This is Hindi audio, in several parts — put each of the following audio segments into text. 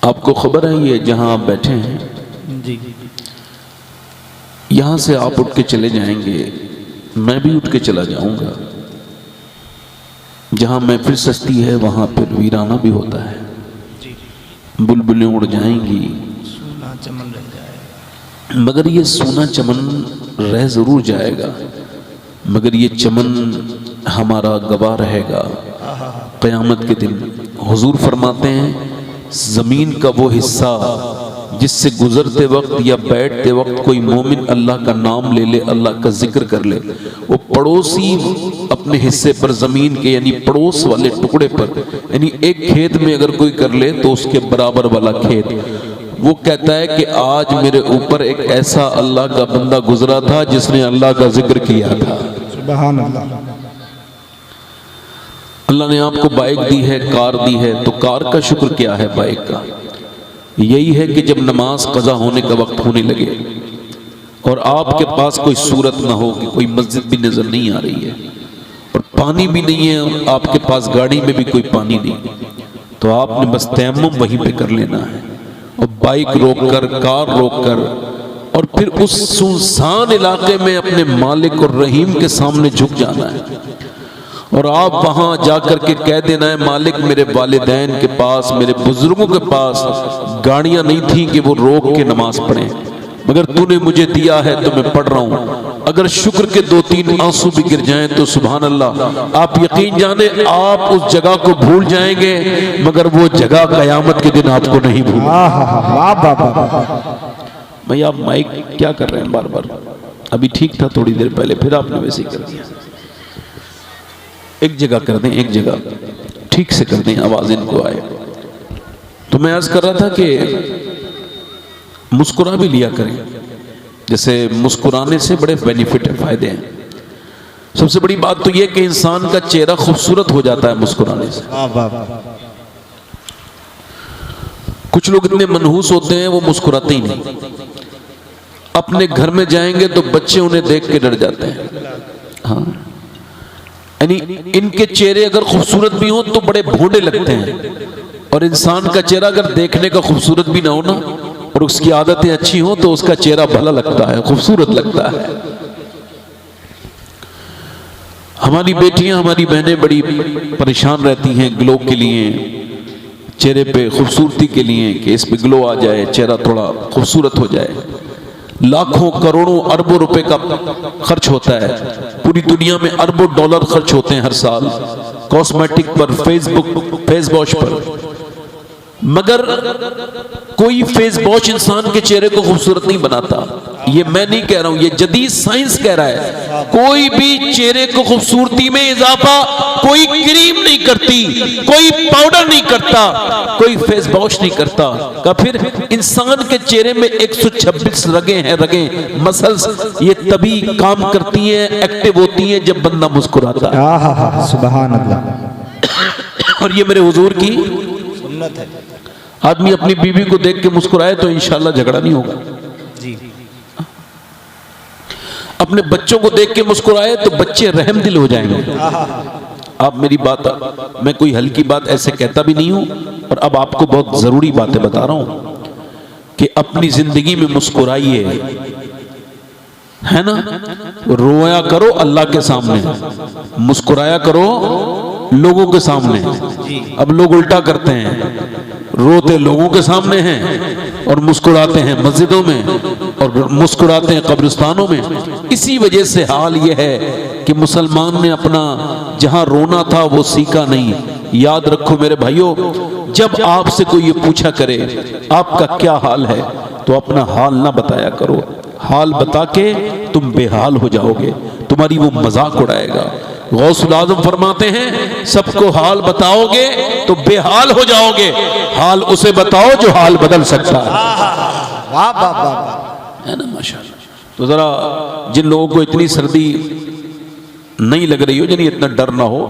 आपको खबर है ये जहां आप बैठे हैं जी यहां से आप उठ के चले जाएंगे, मैं भी उठ के चला जाऊंगा। जहां महफिल सस्ती है वहां पर वीराना भी होता है। जी बुलबुलें उड़ जाएंगी सोना चमन रह जाए, मगर ये सोना चमन रह जरूर जाएगा, मगर ये चमन हमारा गवाह रहेगा क़यामत के दिन। हुजूर फरमाते हैं ज़मीन का वो हिस्सा जिससे गुजरते वक्त या बैठते वक्त कोई मोमिन अल्लाह का नाम ले ले, अल्लाह का जिक्र कर ले, वो पड़ोसी अपने हिस्से पर ज़मीन के यानी पड़ोस वाले टुकड़े पर यानी एक खेत में अगर कोई कर ले तो उसके बराबर वाला खेत, वो कहता है कि आज मेरे ऊपर एक ऐसा अल्लाह का बंदा गुजरा था जिसने अल्लाह का जिक्र किया था। सुभान अल्लाह। अल्लाह ने आपको बाइक दी है, कार दी है, तो कार का शुक्र क्या है बाइक का? यही है कि जब नमाज कज़ा होने का वक्त होने लगे और आपके पास कोई सूरत ना हो कि कोई मस्जिद भी नजर नहीं आ रही है और पानी भी नहीं है, आपके पास गाड़ी में भी कोई पानी नहीं, तो आपने बस तयम्मुम वहीं पे कर लेना है और बाइक रोककर, कार रोककर और फिर उस सुनसान इलाके में अपने मालिक और रहीम के सामने झुक जाना है और आप वहां जाकर के कह देना है मालिक मेरे वालिदैन के पास, मेरे बुजुर्गों के पास गाड़ियां नहीं थी कि वो रोक के नमाज पढ़ें, मगर तूने मुझे दिया है तो मैं पढ़ रहा हूं। अगर शुक्र के 2-3 आंसू भी गिर जाएं तो सुभान अल्लाह, आप यकीन जाने आप उस जगह को भूल जाएंगे, मगर वो जगह कयामत के दिन आपको नहीं भूलेगी। भाई आप माइक क्या कर रहे हैं बार बार? अभी ठीक था थोड़ी देर पहले, फिर आपने वैसे ही कर दिया। एक जगह कर दें, एक जगह ठीक से कर दें, आवाज इनको आए। तो मैं अर्ज कर रहा था कि मुस्कुरा भी लिया करें, जैसे मुस्कुराने से बड़े बेनिफिट है, फायदे हैं। सबसे बड़ी बात तो यह कि इंसान का चेहरा खूबसूरत हो जाता है मुस्कुराने से। कुछ लोग इतने मनहूस होते हैं वो मुस्कुराते ही नहीं। अपने घर में जाएंगे तो बच्चे उन्हें देख के डर जाते हैं। हाँ, यानी इनके चेहरे अगर खूबसूरत भी हो तो बड़े भोंडे लगते हैं, और इंसान का चेहरा अगर देखने का खूबसूरत भी ना हो ना और उसकी आदतें अच्छी हो तो उसका चेहरा भला लगता है, खूबसूरत लगता है। हमारी बेटियां, हमारी बहनें बड़ी परेशान रहती हैं ग्लो के लिए, चेहरे पे खूबसूरती के लिए कि इस पे ग्लो आ जाए, चेहरा थोड़ा खूबसूरत हो जाए। लाखों करोड़ों अरबों रुपए का खर्च होता है, पूरी दुनिया में अरबों डॉलर खर्च होते हैं हर साल कॉस्मेटिक पर, फेसबुक, फेस वॉश पर, मगर कोई फेस वॉश इंसान के चेहरे को खूबसूरत नहीं बनाता। ये मैं नहीं कह रहा हूं, ये जदीद साइंस कह रहा है। कोई भी चेहरे को खूबसूरती में इजाफा कोई क्रीम नहीं करती, कोई पाउडर नहीं करता, कोई फेस वॉश नहीं करता। का फिर इंसान के चेहरे में 126 रगें हैं, रगें, मसल्स, ये तभी काम करती हैं, एक्टिव होती हैं जब बंदा मुस्कुराता है। सुभान अल्लाह। और ये मेरे हुजूर की सुन्नत है। आदमी अपनी बीवी को देख के मुस्कुराए तो इंशाल्लाह झगड़ा नहीं होगा। जी अपने बच्चों को देख के मुस्कुराए तो बच्चे रहम दिल हो जाएंगे। आप मेरी बात, मैं कोई हल्की बात ऐसे कहता भी नहीं हूं, और अब आपको बहुत जरूरी बातें बता रहा हूं कि अपनी जिंदगी में मुस्कुराइए, है ना? रोया करो अल्लाह के सामने, मुस्कुराया करो लोगों के सामने। अब लोग उल्टा करते हैं, रोते लोगों के सामने हैं और मुस्कुराते हैं मस्जिदों में और मुस्कुराते हैं कब्रिस्तानों में। इसी वजह से हाल यह है कि मुसलमान ने अपना जहां रोना था वो सीखा नहीं। याद रखो मेरे भाइयों, जब आपसे कोई ये पूछा करे आपका क्या हाल है तो अपना हाल ना बताया करो। हाल बता के तुम बेहाल हो जाओगे, तुम्हारी वो मजाक उड़ाएगा। गौसुल आज़म फरमाते हैं सबको हाल बताओगे तो बेहाल हो जाओगे, हाल उसे बताओ जो हाल बदल सकता है। वाह वाह वाह, है ना? माशाअल्लाह। तो जरा जिन लोगों को इतनी सर्दी नहीं लग रही हो, यानी इतना डर ना हो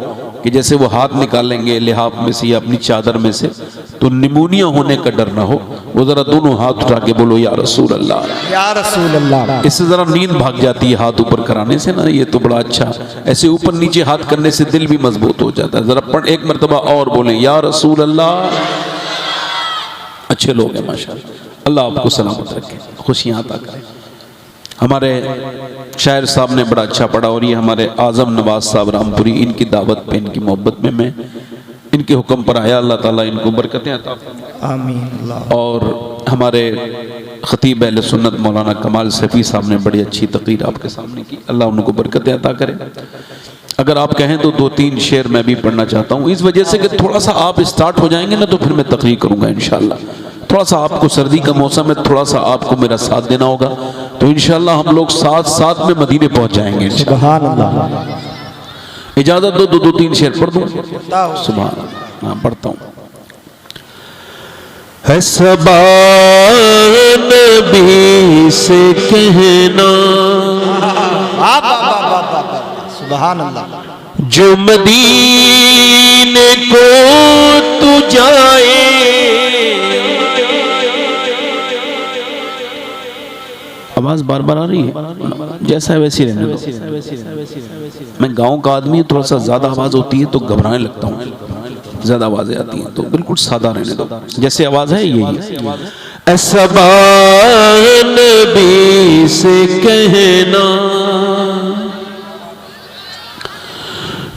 कि जैसे वो हाथ निकालेंगे लिहाफ में से या अपनी चादर में से तो निमोनिया होने का डर ना हो, वो जरा दोनों हाथ उठा के बोलो या रसूल अल्लाह, या रसूल अल्लाह। इससे जरा नींद भाग जाती है हाथ ऊपर कराने से ना, ये तो बड़ा अच्छा। ऐसे ऊपर नीचे हाथ करने से दिल भी मजबूत हो जाता है। जरा एक मरतबा और बोले या रसूल अल्लाह। अच्छे लोग हैं माशाअल्लाह। अल्लाह आपको सलामत रखे, खुशियाँ अता करे। हमारे शायर साहब ने बड़ा अच्छा पढ़ा और ये हमारे आज़म नवाज साहब रामपुरी, इनकी दावत पे, इनकी मोहब्बत में मैं इनके हुक्म पर आया। अल्लाह ताला इनको बरकतें अता फरमाए। आमीन। और हमारे खतीब अहले सुन्नत मौलाना कमाल सफ़ी साहब ने बड़ी अच्छी तकरीर आपके सामने की। अल्लाह उनको बरकतें अता करे। अगर आप कहें तो 2-3 शेर मैं भी पढ़ना चाहता हूँ, इस वजह से कि थोड़ा सा आप स्टार्ट हो जाएंगे ना तो फिर मैं तकरीर करूँगा इंशाअल्लाह। थोड़ा सा आपको सर्दी का मौसम है, थोड़ा सा आपको मेरा साथ देना होगा, तो इंशाअल्लाह हम लोग साथ साथ में मदीने पहुँच जाएंगे इंशाअल्लाह। सुभान अल्लाह। इजाज़त दो 2-3 शेर पढ़ दूँ? सुभान अल्लाह। हाँ पढ़ता हूँ। है सबा नबी से कहना, सुभान अल्लाह। जो मदीने को तू जाए, आवाज बार बार आ रही है, जैसा है वैसे रहने दो। मैं गांव का आदमी, थोड़ा सा ज्यादा आवाज होती है तो घबराने लगता हूँ, ज्यादा आवाजें आती हैं तो बिल्कुल सादा रहने दो, जैसे आवाज है यही। असबा नबी से कहना,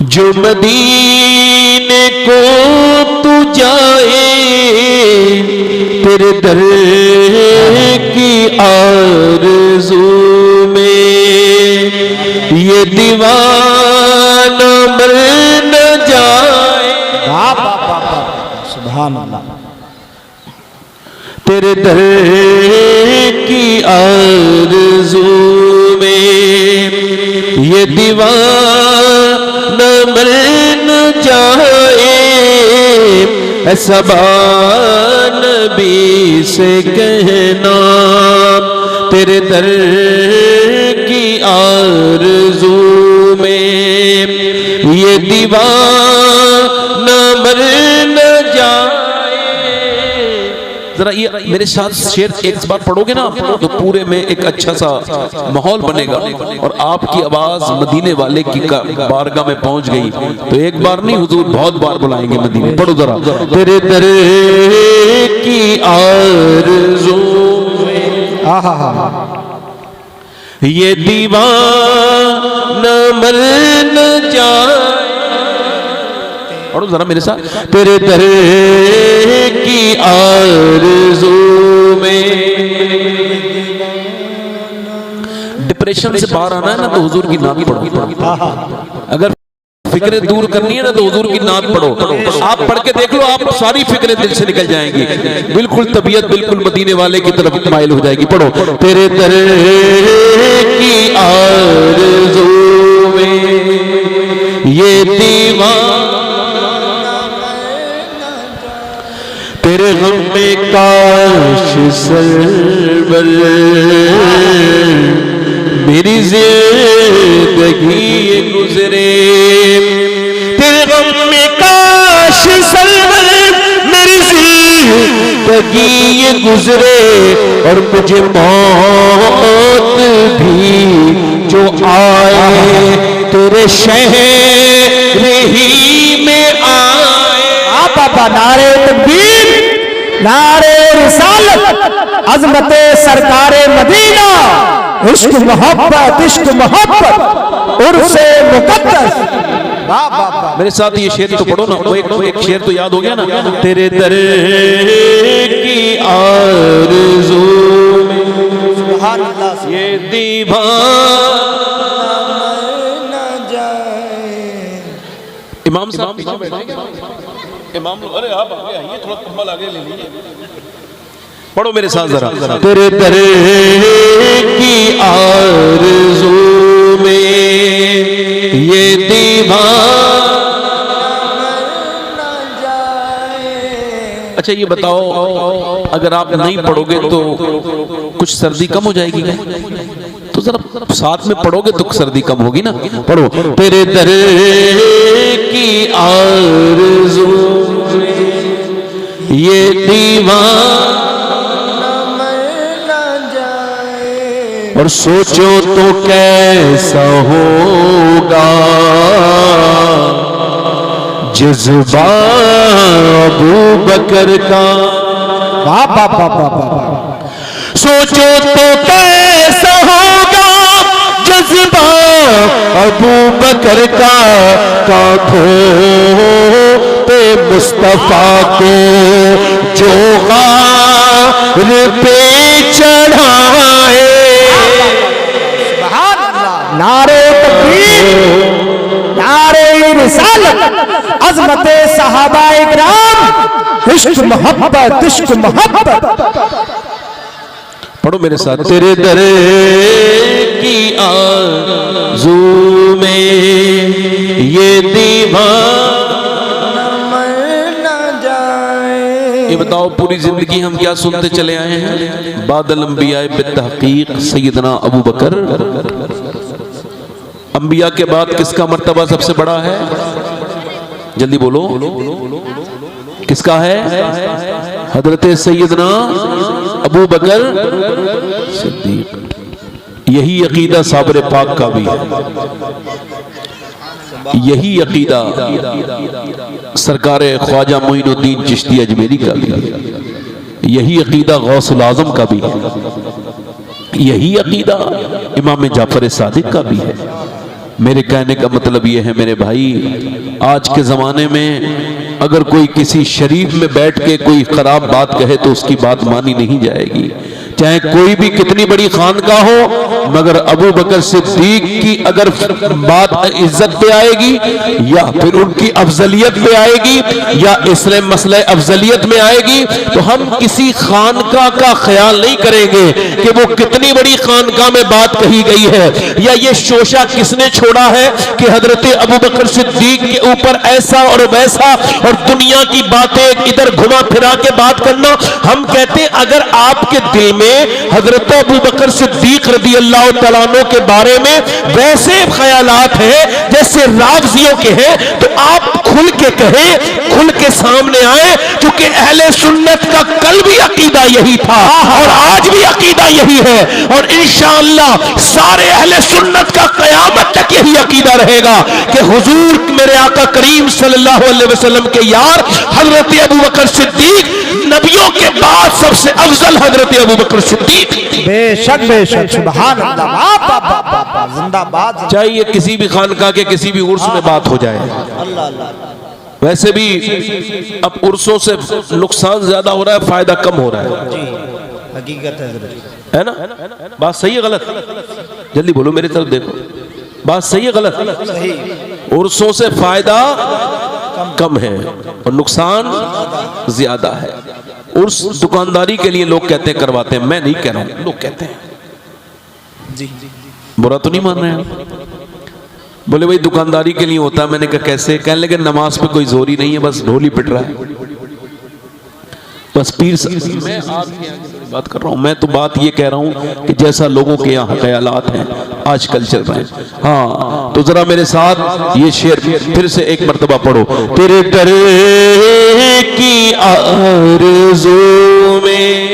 जो मदीने को तू जाए, तेरे दर की आरज़ू में ये दीवाना मर न जाए। सुभान अल्लाह। तेरे दर की आरज़ू में ये दीवाना मर न जाए। सबा नबी से कहना, तेरे दर की आरज़ू में ये दीवाना मर न जाए। जरा ये मेरे साथ शेर एक बार पढ़ोगे ना तो पूरे में एक अच्छा सा माहौल बनेगा और आपकी आवाज मदीने वाले की बारगाह में पहुंच गई तो एक बार नहीं हुजूर बहुत बार बुलाएंगे मदीने। पढ़ो जरा। तेरे दर की आरज़ू ये दीवाना मर न जाए। पढ़ो जरा मेरे साथ। तेरे दर की आरज़ू में, डिप्रेशन से बाहर आना है ना तो हुजूर की नाम पढ़ो। अगर फिक्रें दूर करनी है ना तो हुजूर की नाम पढ़ो। आप पढ़ के देख लो, आप सारी फिक्रें दिल से निकल जाएंगी, बिल्कुल तबीयत बिल्कुल मदीने वाले की तरफ माइल हो जाएगी। पढ़ो। तेरे दर की आरज़ू में ये दीवाना, तेरे गम में काश सरवर मेरी जिंदगी गुजरे। तेरे गम में काश सरवर मेरी जिंदगी गुजरे और मुझे मौत भी जो आए तेरे शहर ही में आए। बाबा नारे तकबीर, नारे रिसालत, अज़मते सरकारे मदीना, इश्क मोहब्बत, इश्क मोहब्बत, उर्से मुक़द्दस। मेरे साथ ये शेर तो पढ़ो ना। वो एक शेर तो याद हो गया ना। तेरे दर की आरज़ू में ये दीवाना न जाए। इमाम साहब पीछे बैठे। इमाम लोग, अरे आप आगे आइए, थोड़ा कंबल आगे ले लीजिए। पढ़ो मेरे साथ जरा। तेरे दर की आरज़ू में ये दीवाना न जाए। अच्छा ये बताओ, अगर आप नहीं पढ़ोगे तो कुछ सर्दी कम हो जाएगी क्या? तो जरा साथ में पढ़ोगे तो सर्दी कम होगी ना। पढ़ो। तेरे दर की आरज़ू ये दीवाना न जाए। और सोचो तो कैसा होगा जज्बा अबू बकर का, वाह वाह वाह वाह वाह। सोचो तो कैसा होगा जज्बा अबू बकर का, कांधों पे मुस्तफा को जो गार पे चढ़ाए। नारे तकबीर, नारे रिसालत, अज़मते सहाबाए किराम, इश्क मोहब्बत, इश्क मोहब्बत। पढ़ो मेरे साथ। तेरे दर की आरज़ू में ये दीवाना मर न जाए। ये बताओ पूरी जिंदगी हम क्या सुनते चले आए हैं? बादल अंबिया बित्तहकीक सैयदना अबू बकर। अंबिया के बाद किसका मर्तबा सबसे बड़ा है? जल्दी बोलो, किसका है? हजरत सैयदना अबू बकर सिद्दीक। यही अकीदा साबर पाक का भी है, यही अकीदा सरकार ख्वाजा मोइनुद्दीन चिश्ती अजमेरी का भी है, यही अकीदा गौसुल आजम का भी है, यही अकीदा इमाम जाफर सादिक का भी है। मेरे कहने का मतलब यह है मेरे भाई, आज के ज़माने में अगर कोई किसी शरीफ में बैठ के कोई ख़राब बात कहे तो उसकी बात मानी नहीं जाएगी, चाहे कोई भी कितनी बड़ी खानका हो। मगर अबू बकर सिद्दीक की अगर बात इज्जत पे आएगी या फिर उनकी अफजलियत पे आएगी या इसलिए मसले अफजलियत में आएगी तो हम किसी खानका का ख्याल नहीं करेंगे कि वो कितनी बड़ी खानका में बात कही गई है या ये शोशा किसने छोड़ा है कि हजरत अबू बकर सिद्दीक के ऊपर ऐसा और वैसा और दुनिया की बातें इधर घुमा फिरा के बात करना। हम कहते हैं अगर आपके दिल में हजरत अबू बकर सिद्दीक रज़ी अल्लाह तआला अन्हु के बारे में वैसे ख्यालात हैं जैसे रावजियों के हैं तो आप खुल के कहें, खुल के सामने आए, क्योंकि अहले सुन्नत का कल भी अकीदा यही था और आज भी अकीदा यही है और इंशाअल्लाह सारे अहले सुन्नत का क़यामत तक यही अकीदा रहेगा कि हुजूर मेरे आका करीम सल्लल्लाहु अलैहि वसल्लम के यार हजरत अबू बकर सिद्दीक नबियों के बाद सबसे अफजल हजरत अबू बकर सिद्दीक। बेशक बेशक, सुभान अल्लाह, जिंदाबाद। चाहिए किसी भी खानका के किसी भी उर्स में बात हो जाए। वैसे भी अब उर्सों से नुकसान ज्यादा हो रहा है, फायदा कम हो रहा है। हकीकत है ना? बात सही है गलत? जल्दी बोलो, मेरी तरफ देखो, बात सही है गलत? उर्सों से फायदा कम है और नुकसान ज्यादा है। उर्स दुकानदारी के लिए लोग कहते हैं करवाते हैं, मैं नहीं कह रहा हूं, लोग कहते हैं। बुरा तो नहीं मान रहे हैं? बोले भाई दुकानदारी के लिए होता है। मैंने कहा कैसे? कहने लगे नमाज पे कोई जोर ही नहीं है, बस ढोल ही पिट रहा है, बस पीर मैं आपकी बात कर रहा हूं। मैं तो बात ये कह रहा हूं कि जैसा लोगों के यहाँ ख्यालात हैं आजकल चल रहे हैं। हाँ तो जरा मेरे साथ ये शेर फिर से एक मर्तबा पढ़ो। तेरे डर की आरज़ू में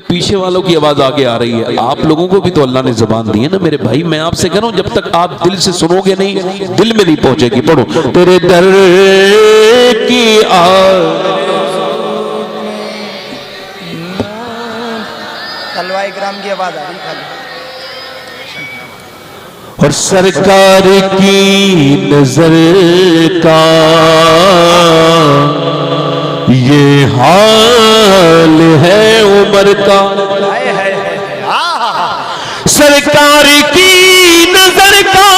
पीछे वालों की आवाज आगे आ रही है। आप लोगों को भी तो अल्लाह ने जुबान दी है ना मेरे भाई। मैं आपसे कह रहा हूं जब तक आप दिल से सुनोगे नहीं दिल में नहीं पहुंचेगी। पढ़ो। तेरे दर की तलवाए ग्राम की आवाज आ रही खाली। और सरकार की नजर का ये हाल है उमर का। सरकार की नजर का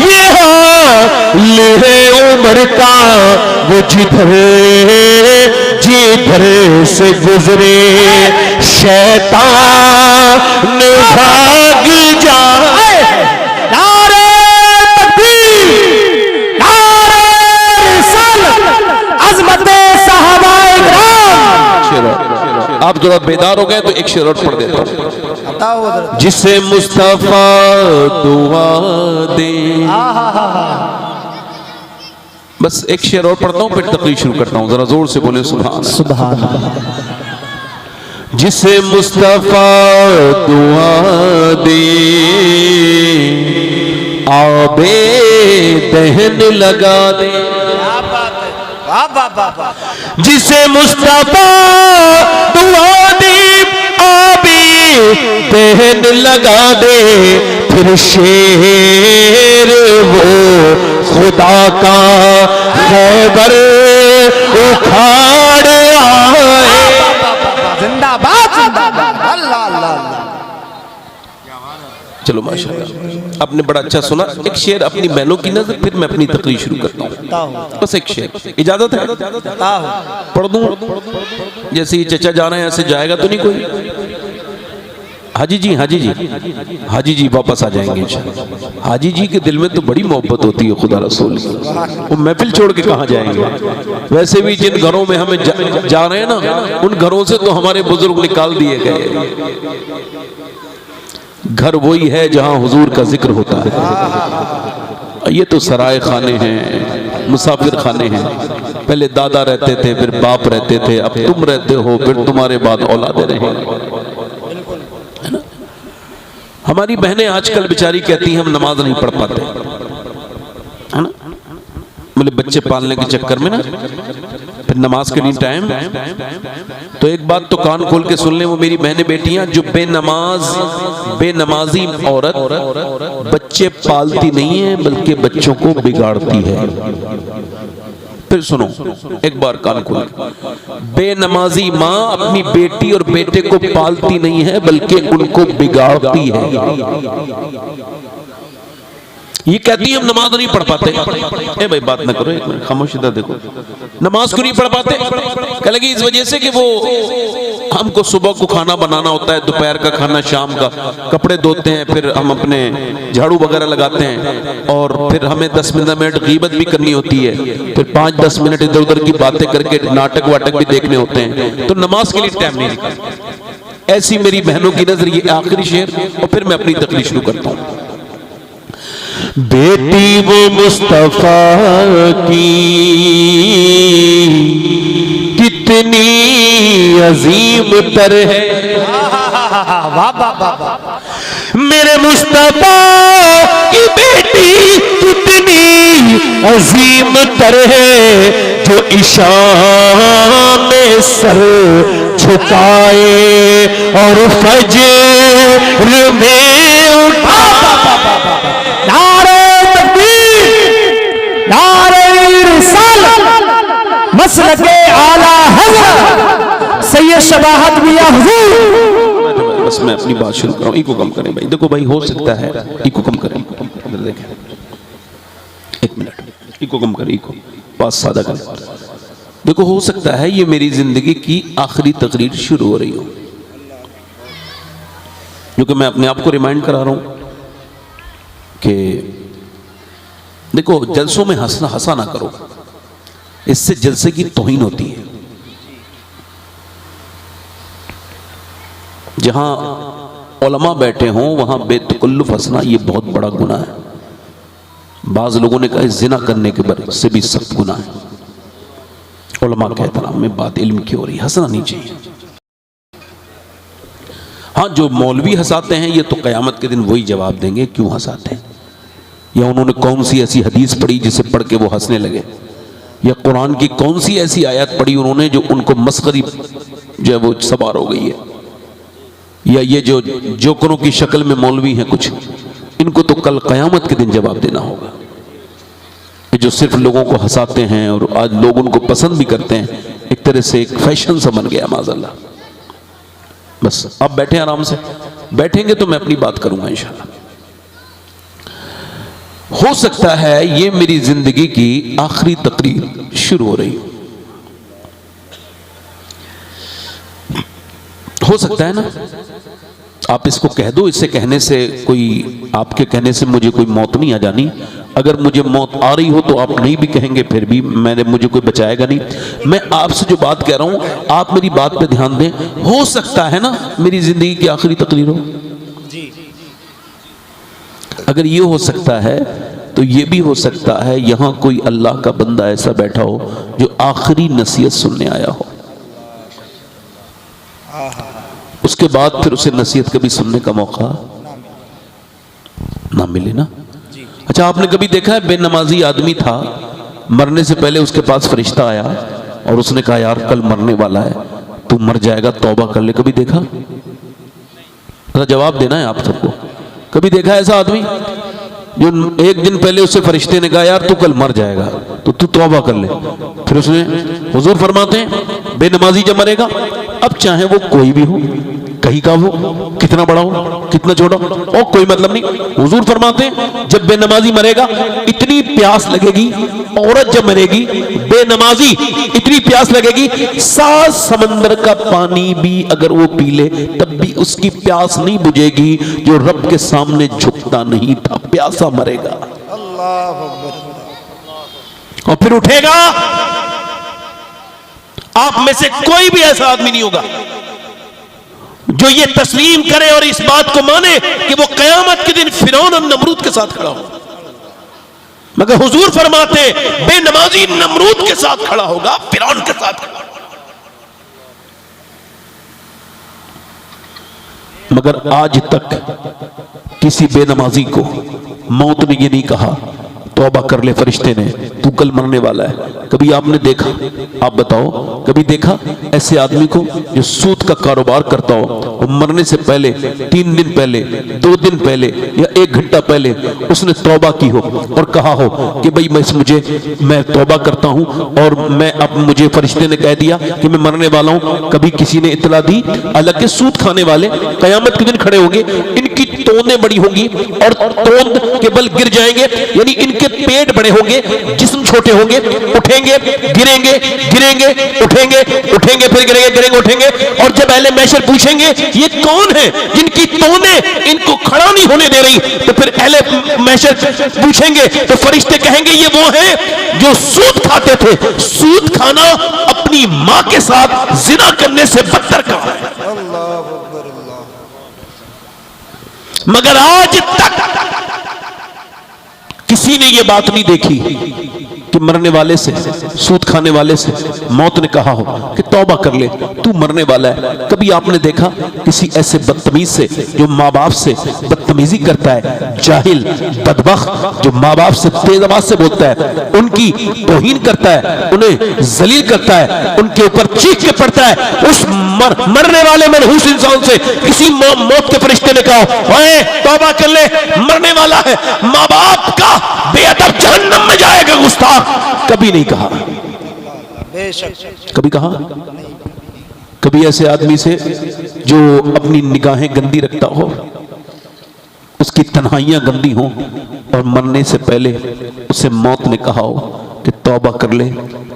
ये हाल है उमर का, वो जिधर से गुजरे शैतान भाग जाए। आप जरा बेदार हो गए तो एक शेर और पढ़ देता हूं। जिसे मुस्तफा दुआ दे। बस एक शेर और पढ़ता हूं फिर तकरीर शुरू करता हूं। जरा जोर से बोले सुभान सुभान। जिसे मुस्तफा दुआ दे आबे दहन लगा दे। वाह वाह वाह वाह। जिसे मुस्तफा दुआ दी आबी पहन लगा दे, फिर शेर वो खुदा का खैबर उखाड़ आए। जिंदाबाद जिंदाबाद, अल्लाह अल्लाह अल्लाह। चलो माशाल्लाह, आपने बड़ा अच्छा सुना। एक शेर अपनी बहनों की नजर, फिर मैं अपनी तकरीर शुरू करता हूँ। बस एक शेर, इजाजत है? पढ़ दूं? जैसे ये चचा जा रहे हैं, ऐसे जाएगा तो नहीं कोई? हाजी जी, हाजी जी, हाजी जी वापस आ जाएंगे इंशाअल्लाह। हाजी जी के दिल में तो बड़ी मोहब्बत होती है खुदा रसूल की, वो महफिल छोड़ के कहाँ जाएंगे। वैसे भी जिन घरों में हमें जा रहे हैं ना, उन घरों से तो हमारे बुजुर्ग निकाल दिए गए। घर वही है जहां हुजूर का जिक्र होता है। ये तो सराय खाने हैं, मुसाफिर खाने हैं। पहले दादा रहते थे, फिर बाप रहते थे, अब तुम रहते हो, फिर तुम्हारे बाद औलादे रहेंगे। हमारी बहनें आजकल बेचारी कहती हैं हम नमाज नहीं पढ़ पाते, है ना। बोले बच्चे पालने के चक्कर में ना, फिर नमाज के लिए टाइम। तो एक बात तो कान खोल के सुन ले, वो मेरी बहनें बेटियां, जो बेनमाजी औरत बच्चे पालती नहीं है बल्कि बच्चों को बिगाड़ती है। फिर सुनो एक बार कान खोल, बेनमाजी माँ अपनी बेटी और बेटे को पालती नहीं है बल्कि उनको बिगाड़ती है। ये कहती है हम नमाज नहीं पढ़ पाते। ए भाई बात ना करो, एक मिनट खामोश इधर देखो। नमाज क्यों नहीं पढ़ पाते? कह लगी इस वजह से कि वो हमको सुबह को खाना बनाना होता है, दोपहर का खाना, शाम का, कपड़े धोते हैं, फिर हम अपने झाड़ू वगैरह लगाते हैं, और फिर हमें 10-15 मिनट गीबत भी करनी होती है, फिर 5-10 मिनट इधर उधर की बातें करके नाटक वाटक भी देखने होते हैं, तो नमाज के लिए टाइम नहीं निकलता। ऐसी मेरी बहनों की नजर। ये आखिरी शेर और फिर मैं अपनी तकरीर शुरू करता हूँ। बेटी वो मुस्तफा की कितनी अजीम तर है, मेरे मुस्तफा की बेटी कितनी अजीम तर है, जो ईशान में सर झुकाए और फजर में उठा। मसलके आला हज़रत सैयद शबाहत मियां हुजूर। बस मैं अपनी बात शुरू करूं। इको कम करें भाई, देखो भाई हो सकता है, इको कम करें, देखें एक मिनट, इको कम करें, इको बात सादा करें। देखो हो सकता है ये मेरी जिंदगी की आखिरी तकरीर शुरू हो रही हो, क्योंकि मैं अपने आप को रिमाइंड करा रहा हूं कि देखो जलसों में हंसा ना करो, इससे जलसे की तौहीन होती है। जहां उलमा बैठे हों वहां बेतकल्लुफ हंसना ये बहुत बड़ा गुनाह है। बाज लोगों ने कहा जिना करने के बारे से भी सख्त गुनाह है। उलमा के एहतराम में बात इल्म की हो रही, हंसना नहीं चाहिए। हाँ, जो मौलवी हंसाते हैं ये तो क़यामत के दिन वही जवाब देंगे क्यों हंसाते हैं, या उन्होंने कौन सी ऐसी हदीस पढ़ी जिसे पढ़ के वो हंसने लगे, या कुरान की कौन सी ऐसी आयत पढ़ी उन्होंने जो उनको मस्खरी जो है वो सवार हो गई है, या ये जो जोकरों की शक्ल में मौलवी हैं कुछ, इनको तो कल क़यामत के दिन जवाब देना होगा। ये जो सिर्फ लोगों को हंसाते हैं और आज लोग उनको पसंद भी करते हैं, एक तरह से एक फैशन सा बन गया माज़अल्लाह। बस आप बैठे आराम से, बैठेंगे तो मैं अपनी बात करूंगा इंशाअल्लाह। हो सकता है ये मेरी जिंदगी की आखिरी तकरीर शुरू हो रही हो सकता है ना। आप इसको कह दो, इससे कहने से कोई, आपके कहने से मुझे कोई मौत नहीं आ जानी। अगर मुझे मौत आ रही हो तो आप नहीं भी कहेंगे, फिर भी मुझे कोई बचाएगा नहीं। मैं आपसे जो बात कह रहा हूं आप मेरी बात पे ध्यान दें। हो सकता है ना मेरी जिंदगी की आखिरी तकरीर हो। अगर ये हो सकता है तो ये भी हो सकता है यहां कोई अल्लाह का बंदा ऐसा बैठा हो जो आखिरी नसीहत सुनने आया हो, उसके बाद फिर उसे नसीहत कभी सुनने का मौका ना मिले ना। अच्छा, आपने कभी देखा है बेनमाजी आदमी था, मरने से पहले उसके पास फरिश्ता आया और उसने कहा यार कल मरने वाला है, तू मर जाएगा, तौबा कर ले। कभी देखा? जवाब देना है आप सबको। कभी देखा ऐसा आदमी जो एक दिन पहले उससे फरिश्ते ने कहा यार तू कल मर जाएगा तो तू तौबा कर ले, फिर उसने, हुजूर फरमाते हैं बेनमाजी जब मरेगा, अब चाहे वो कोई भी हो, कहीं का हो, कितना बड़ा हो, कितना छोटा हो, और कोई मतलब नहीं। हुजूर फरमाते हैं जब बेनमाजी मरेगा इतनी प्यास लगेगी, औरत जब मरेगी बेनमाजी इतनी प्यास लगेगी, 7 समंदर का पानी भी अगर वो पी ले तब भी उसकी प्यास नहीं बुझेगी, जो रब के सामने झुकता नहीं था, प्यासा मरेगा। अल्लाह अकबर। और फिर उठेगा। आप में से कोई भी ऐसा आदमी नहीं होगा जो ये तस्लीम करे और इस बात को माने कि वो कयामत के दिन फिरौन और नमरूद के साथ खड़ा हो। मगर हुजूर फरमाते बेनमाजी नमरूद के साथ खड़ा होगा, फिरौन के साथ खड़ा होगा। मगर आज तक किसी बेनमाजी को मौत ने ये नहीं कहा तौबा कर ले, फरिश्ते ने, तू कल मरने वाला है। कभी आपने देखा? आप बताओ, कभी देखा ऐसे आदमी को जो सूद का कारोबार करता हो और मरने से पहले 3 दिन पहले, 2 दिन पहले या 1 घंटा पहले उसने तौबा की हो और कहा हो कि भाई मैं तौबा करता हूं और मैं अब मुझे फरिश्ते ने कह दिया कि मैं मरने वाला हूं। कभी किसी ने इतला दी? हालांकि सूद खाने वाले कयामत के दिन खड़े होंगे, इनकी तोंदें बड़ी होंगी और तोंद के बल गिर जाएंगे, यानी इनके पेट बड़े होंगे, जिस्म छोटे होंगे, उठेंगे गिरेंगे, गिरेंगे उठेंगे, उठेंगे फिर गिरेंगे, गिरेंगे उठेंगे। और जब अहले महशर पूछेंगे ये कौन है जिनकी तोंदें इनको खड़ा नहीं होने दे रही, तो फिर अहले महशर पूछेंगे तो फरिश्ते कहेंगे ये वो हैं जो सूद खाते थे। सूद खाना अपनी मां के साथ जिना करने से बदतर का है। अल्लाह अकबर अल्लाह। मगर आज तक किसी ने यह बात नहीं देखी कि मरने वाले से, सूद खाने वाले से मौत ने कहा हो कि तौबा कर ले, तू मरने वाला है। कभी आपने देखा किसी ऐसे बदतमीज से जो माँ बाप से बदतमीजी करता है, जाहिल बदबख्त जो माँ बाप से तेज आवाज से बोलता है, उनकी तौहीन करता है, उन्हें जलील करता है, उनके ऊपर चीख के पड़ता है, उस मरने वाले मनहूस इंसान से किसी मौत के फरिश्ते ने कहा ओए तौबा कर ले, मरने वाला है, माँ बाप का बेअदब जहन्नम में जाएगा गुस्ताख। कभी नहीं कहा। बेशक कभी कहा? कभी ऐसे आदमी से जो अपनी निगाहें गंदी रखता हो, उसकी तन्हाइयां गंदी हो और मरने से पहले उसे मौत ने कहा हो कि तौबा कर ले,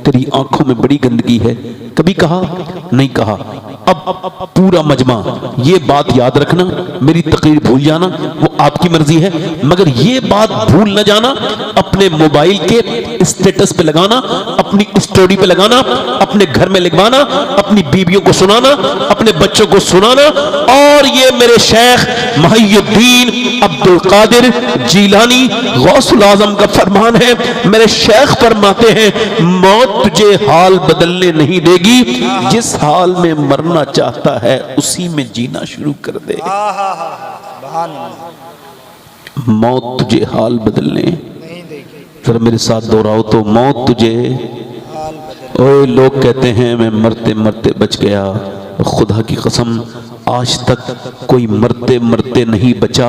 तेरी आंखों में बड़ी गंदगी है, कभी कहा? नहीं कहा। अब पूरा मजमा ये बात याद रखना, मेरी तकरीर भूल जाना वो आपकी मर्जी है, मगर ये बात भूल न जाना, अपने मोबाइल के स्टेटस पे लगाना, अपनी स्टोरी पे लगाना, अपने घर में लिखवाना, अपनी बीवियों को सुनाना, अपने बच्चों को सुनाना। और ये मेरे शेख मुहियुद्दीन अब्दुल कादिर जीलानी गौसुल आजम का फरमान है। मेरे शेख फरमाते हैं मौत तुझे हाल बदलने नहीं देगी, जिस हाल में मरना चाहता है उसी में जीना शुरू कर दे। मौत तुझे हाल बदलने नहीं देगी। जरा मेरे साथ दोहराओ तो, मौत तुझे, ओए लोग कहते हैं मैं मरते मरते बच गया, खुदा की कसम आज तक कोई मरते मरते नहीं बचा,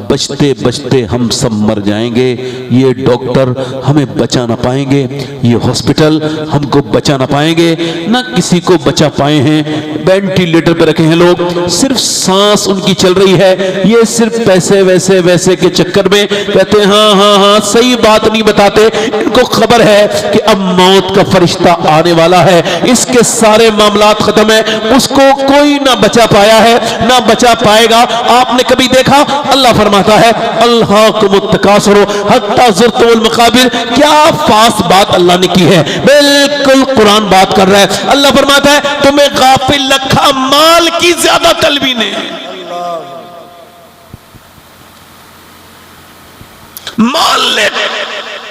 बचते बचते हम सब मर जाएंगे। ये डॉक्टर हमें बचा ना पाएंगे, ये हॉस्पिटल हमको बचा ना पाएंगे, ना किसी को बचा पाए हैं। वेंटिलेटर पे रखे हैं लोग, सिर्फ सांस उनकी चल रही है, ये सिर्फ पैसे वैसे वैसे के चक्कर में कहते हैं हाँ हाँ हाँ, सही बात नहीं बताते। इनको खबर है कि अब मौत का फरिश्ता आने वाला है, इसके सारे मामलात खत्म है, उसको कोई ना बचा पाया है ना बचा पाएगा। आपने कभी देखा? अल्लाह फरमाता है अल्लाहुमुत्तकासुर हत्ता ज़ुरतुमुल मकाबिर। क्या फास बात अल्लाह ने की है, बिल्कुल कुरान बात कर रहा है। अल्लाह फरमाता है तुम्हें गाफिल रखा माल की ज्यादा तलबी ने। माल ले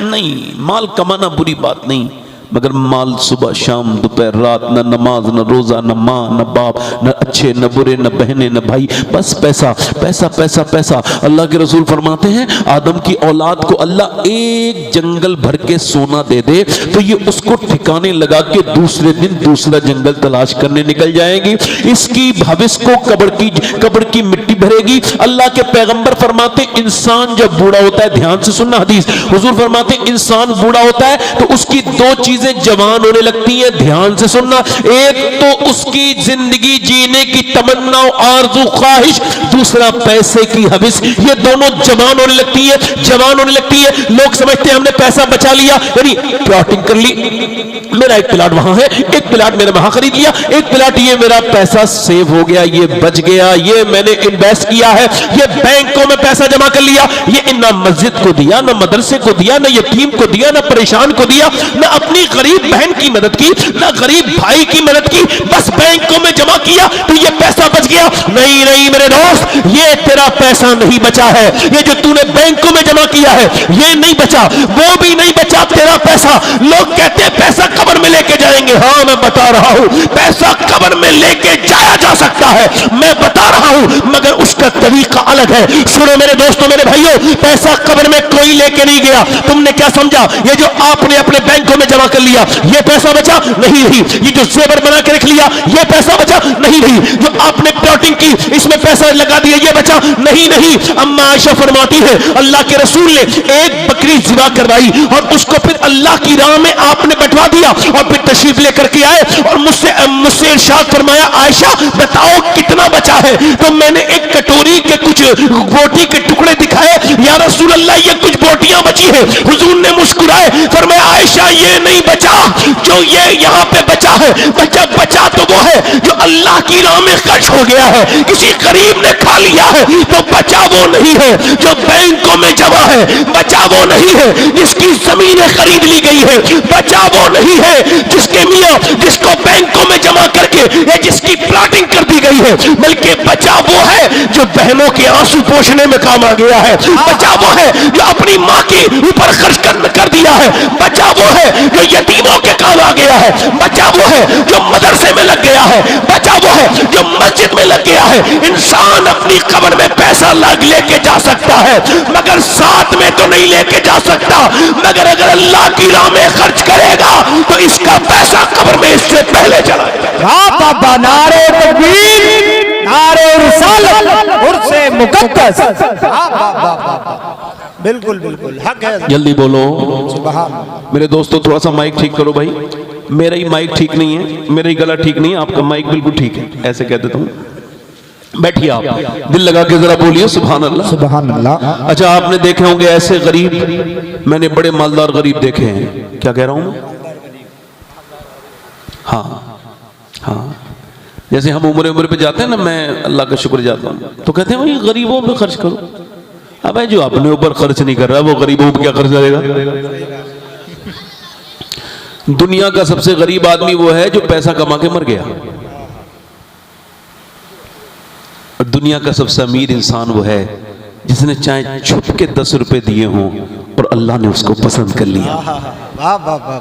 नहीं, माल कमाना बुरी बात नहीं, मगर माल सुबह शाम दोपहर रात, न नमाज न रोजा न माँ न बाप न अच्छे, न बुरे, न बहने, न भाई, बस पैसा पैसा पैसा पैसा। अल्लाह के रसूल फरमाते हैं आदम की औलाद को अल्लाह एक जंगल भर के सोना दे दे तो ये उसको ठिकाने लगा के दूसरे दिन दूसरा जंगल तलाश करने निकल जाएंगी। इसकी भविष्य को कब्र की मिट्टी भरेगी। अल्लाह के पैगंबर फरमाते इंसान जब बूढ़ा होता है, ध्यान से सुनना हदीस, हुजूर फरमाते इंसान बूढ़ा होता है तो उसकी दो चीजें जवान होने लगती हैं, ध्यान से सुनना। एक तो उसकी जिंदगी जीने की तमन्ना आरज़ू ख्वाहिश, दूसरा पैसे की हविस, ये दोनों जवान होने लगती है, जवान होने लगती है। लोग समझते हैं हमने पैसा बचा लिया, यानी प्लॉटिंग कर ली, मेरा एक प्लाट वहां है, एक प्लाट मैंने वहां खरीद लिया, एक प्लाट ये मेरा पैसा सेव हो गया, ये बच गया, ये मैंने इन्वेस्ट किया है, ये बैंकों में पैसा जमा कर लिया, ये ना मस्जिद को दिया, ना मदरसे को दिया, ना यतीम को दिया, ना परेशान को दिया, ना अपनी गरीब बहन की मदद की, ना गरीब भाई की मदद की, बस बैंकों में जमा किया तो ये पैसा बच गया। नहीं नहीं मेरे दोस्त, ये तेरा पैसा नहीं बचा है, ये जो तूने बैंकों में जमा किया है ये नहीं बचा, वो भी नहीं बचा तेरा पैसा। लोग कहते हैं पैसा कब्र में लेके जाएंगे, हाँ मैं बता रहा हूं पैसा कब्र में लेके जाया जा सकता है, मैं बता रहा हूं, मगर उसका तरीका अलग है। सुनो मेरे दोस्तों, मेरे भाइयों, पैसा कब्र में कोई लेके नहीं गया। तुमने क्या समझा ये जो आपने अपने बैंकों में जमा कर लिया ये पैसा बचा? नहीं नहीं। ये जो जेवर बना के रख लिया ये पैसा बचा? नहीं नहीं। जो आपने प्लॉटिंग की इसमें पैसा लगा दिया ये बचा? नहीं नहीं। अम्मा आयशा फरमाती है अल्लाह के रसूल ने एक बकरी ज़िबा करवाई और उसको फिर अल्लाह की राह में आपने बैठवा दिया और फिर तशरीफ लेकर के आए और मुझसे इरशाद फरमाया आयशा बताओ कितना बचा है? तो मैंने एक कटोरी के कुछ बोटी के टुकड़े दिखाए, या रसूल अल्लाह ये कुछ बोटियां बची है। हुजूर ने मुस्कुराए, फरमाया आयशा ये नहीं बचा जो ये यहाँ पे बचा है, बचा तो वो है जो अल्लाह की राह में खर्च हो गया है, किसी गरीब ने खा लिया है, तो बचा वो नहीं है जो बैंकों में जमा है, बचा वो नहीं है जिसकी जमीनें खरीद ली गई है, बचा वो नहीं है जिसके मियां जिसको बैंकों में जमा करके या जिसकी प्लॉटिंग कर दी गई है, बल्कि बचा वो है जो बहनों के आंसू पोंछने में काम आ गया है, बचा वो है जो अपनी माँ के ऊपर खर्च कर दिया है, बचा वो है जो यतीमों के काम आ गया है, बचा वो है जो मदरसे में लग गया है, बचा वो है जो मस्जिद में लग गया है। इंसान अपनी कब्र में पैसा लेके जा सकता है मगर साथ में तो नहीं लेके जा सकता, मगर अगर अल्लाह की राह में खर्च करेगा तो इसका पैसा कब्र में इससे पहले चला जाएगा। नारे तकबीर, नारे रिसालत, उर्से मुकद्दस। बिल्कुल बिल्कुल हक है। जल्दी बोलो सुभान। मेरे दोस्तों, थोड़ा सा माइक ठीक करो भाई, मेरा ही माइक ठीक नहीं है, मेरा ही गला ठीक नहीं है, आपका माइक बिल्कुल ठीक है, ऐसे कह देता हूँ। बैठिए आप, दिल लगा के जरा बोलिए सुभान अल्लाह सुभान अल्लाह। अच्छा, आपने देखे होंगे ऐसे गरीब, मैंने बड़े मालदार गरीब देखे हैं। क्या कह रहा हूं? हाँ हाँ, जैसे हम उम्र पे जाते हैं ना, मैं अल्लाह का शुक्र जाता हूँ, तो कहते हैं भाई गरीबों पे खर्च करो। अब जो अपने ऊपर खर्च नहीं कर रहा वो गरीबों पे क्या खर्च करेगा? दुनिया का सबसे गरीब आदमी वो है जो पैसा कमा के मर गया, और दुनिया का सबसे अमीर इंसान वो है जिसने चाहे छुप के 10 रुपए दिए हों और अल्लाह ने उसको पसंद कर लिया। वाह वाह वाह।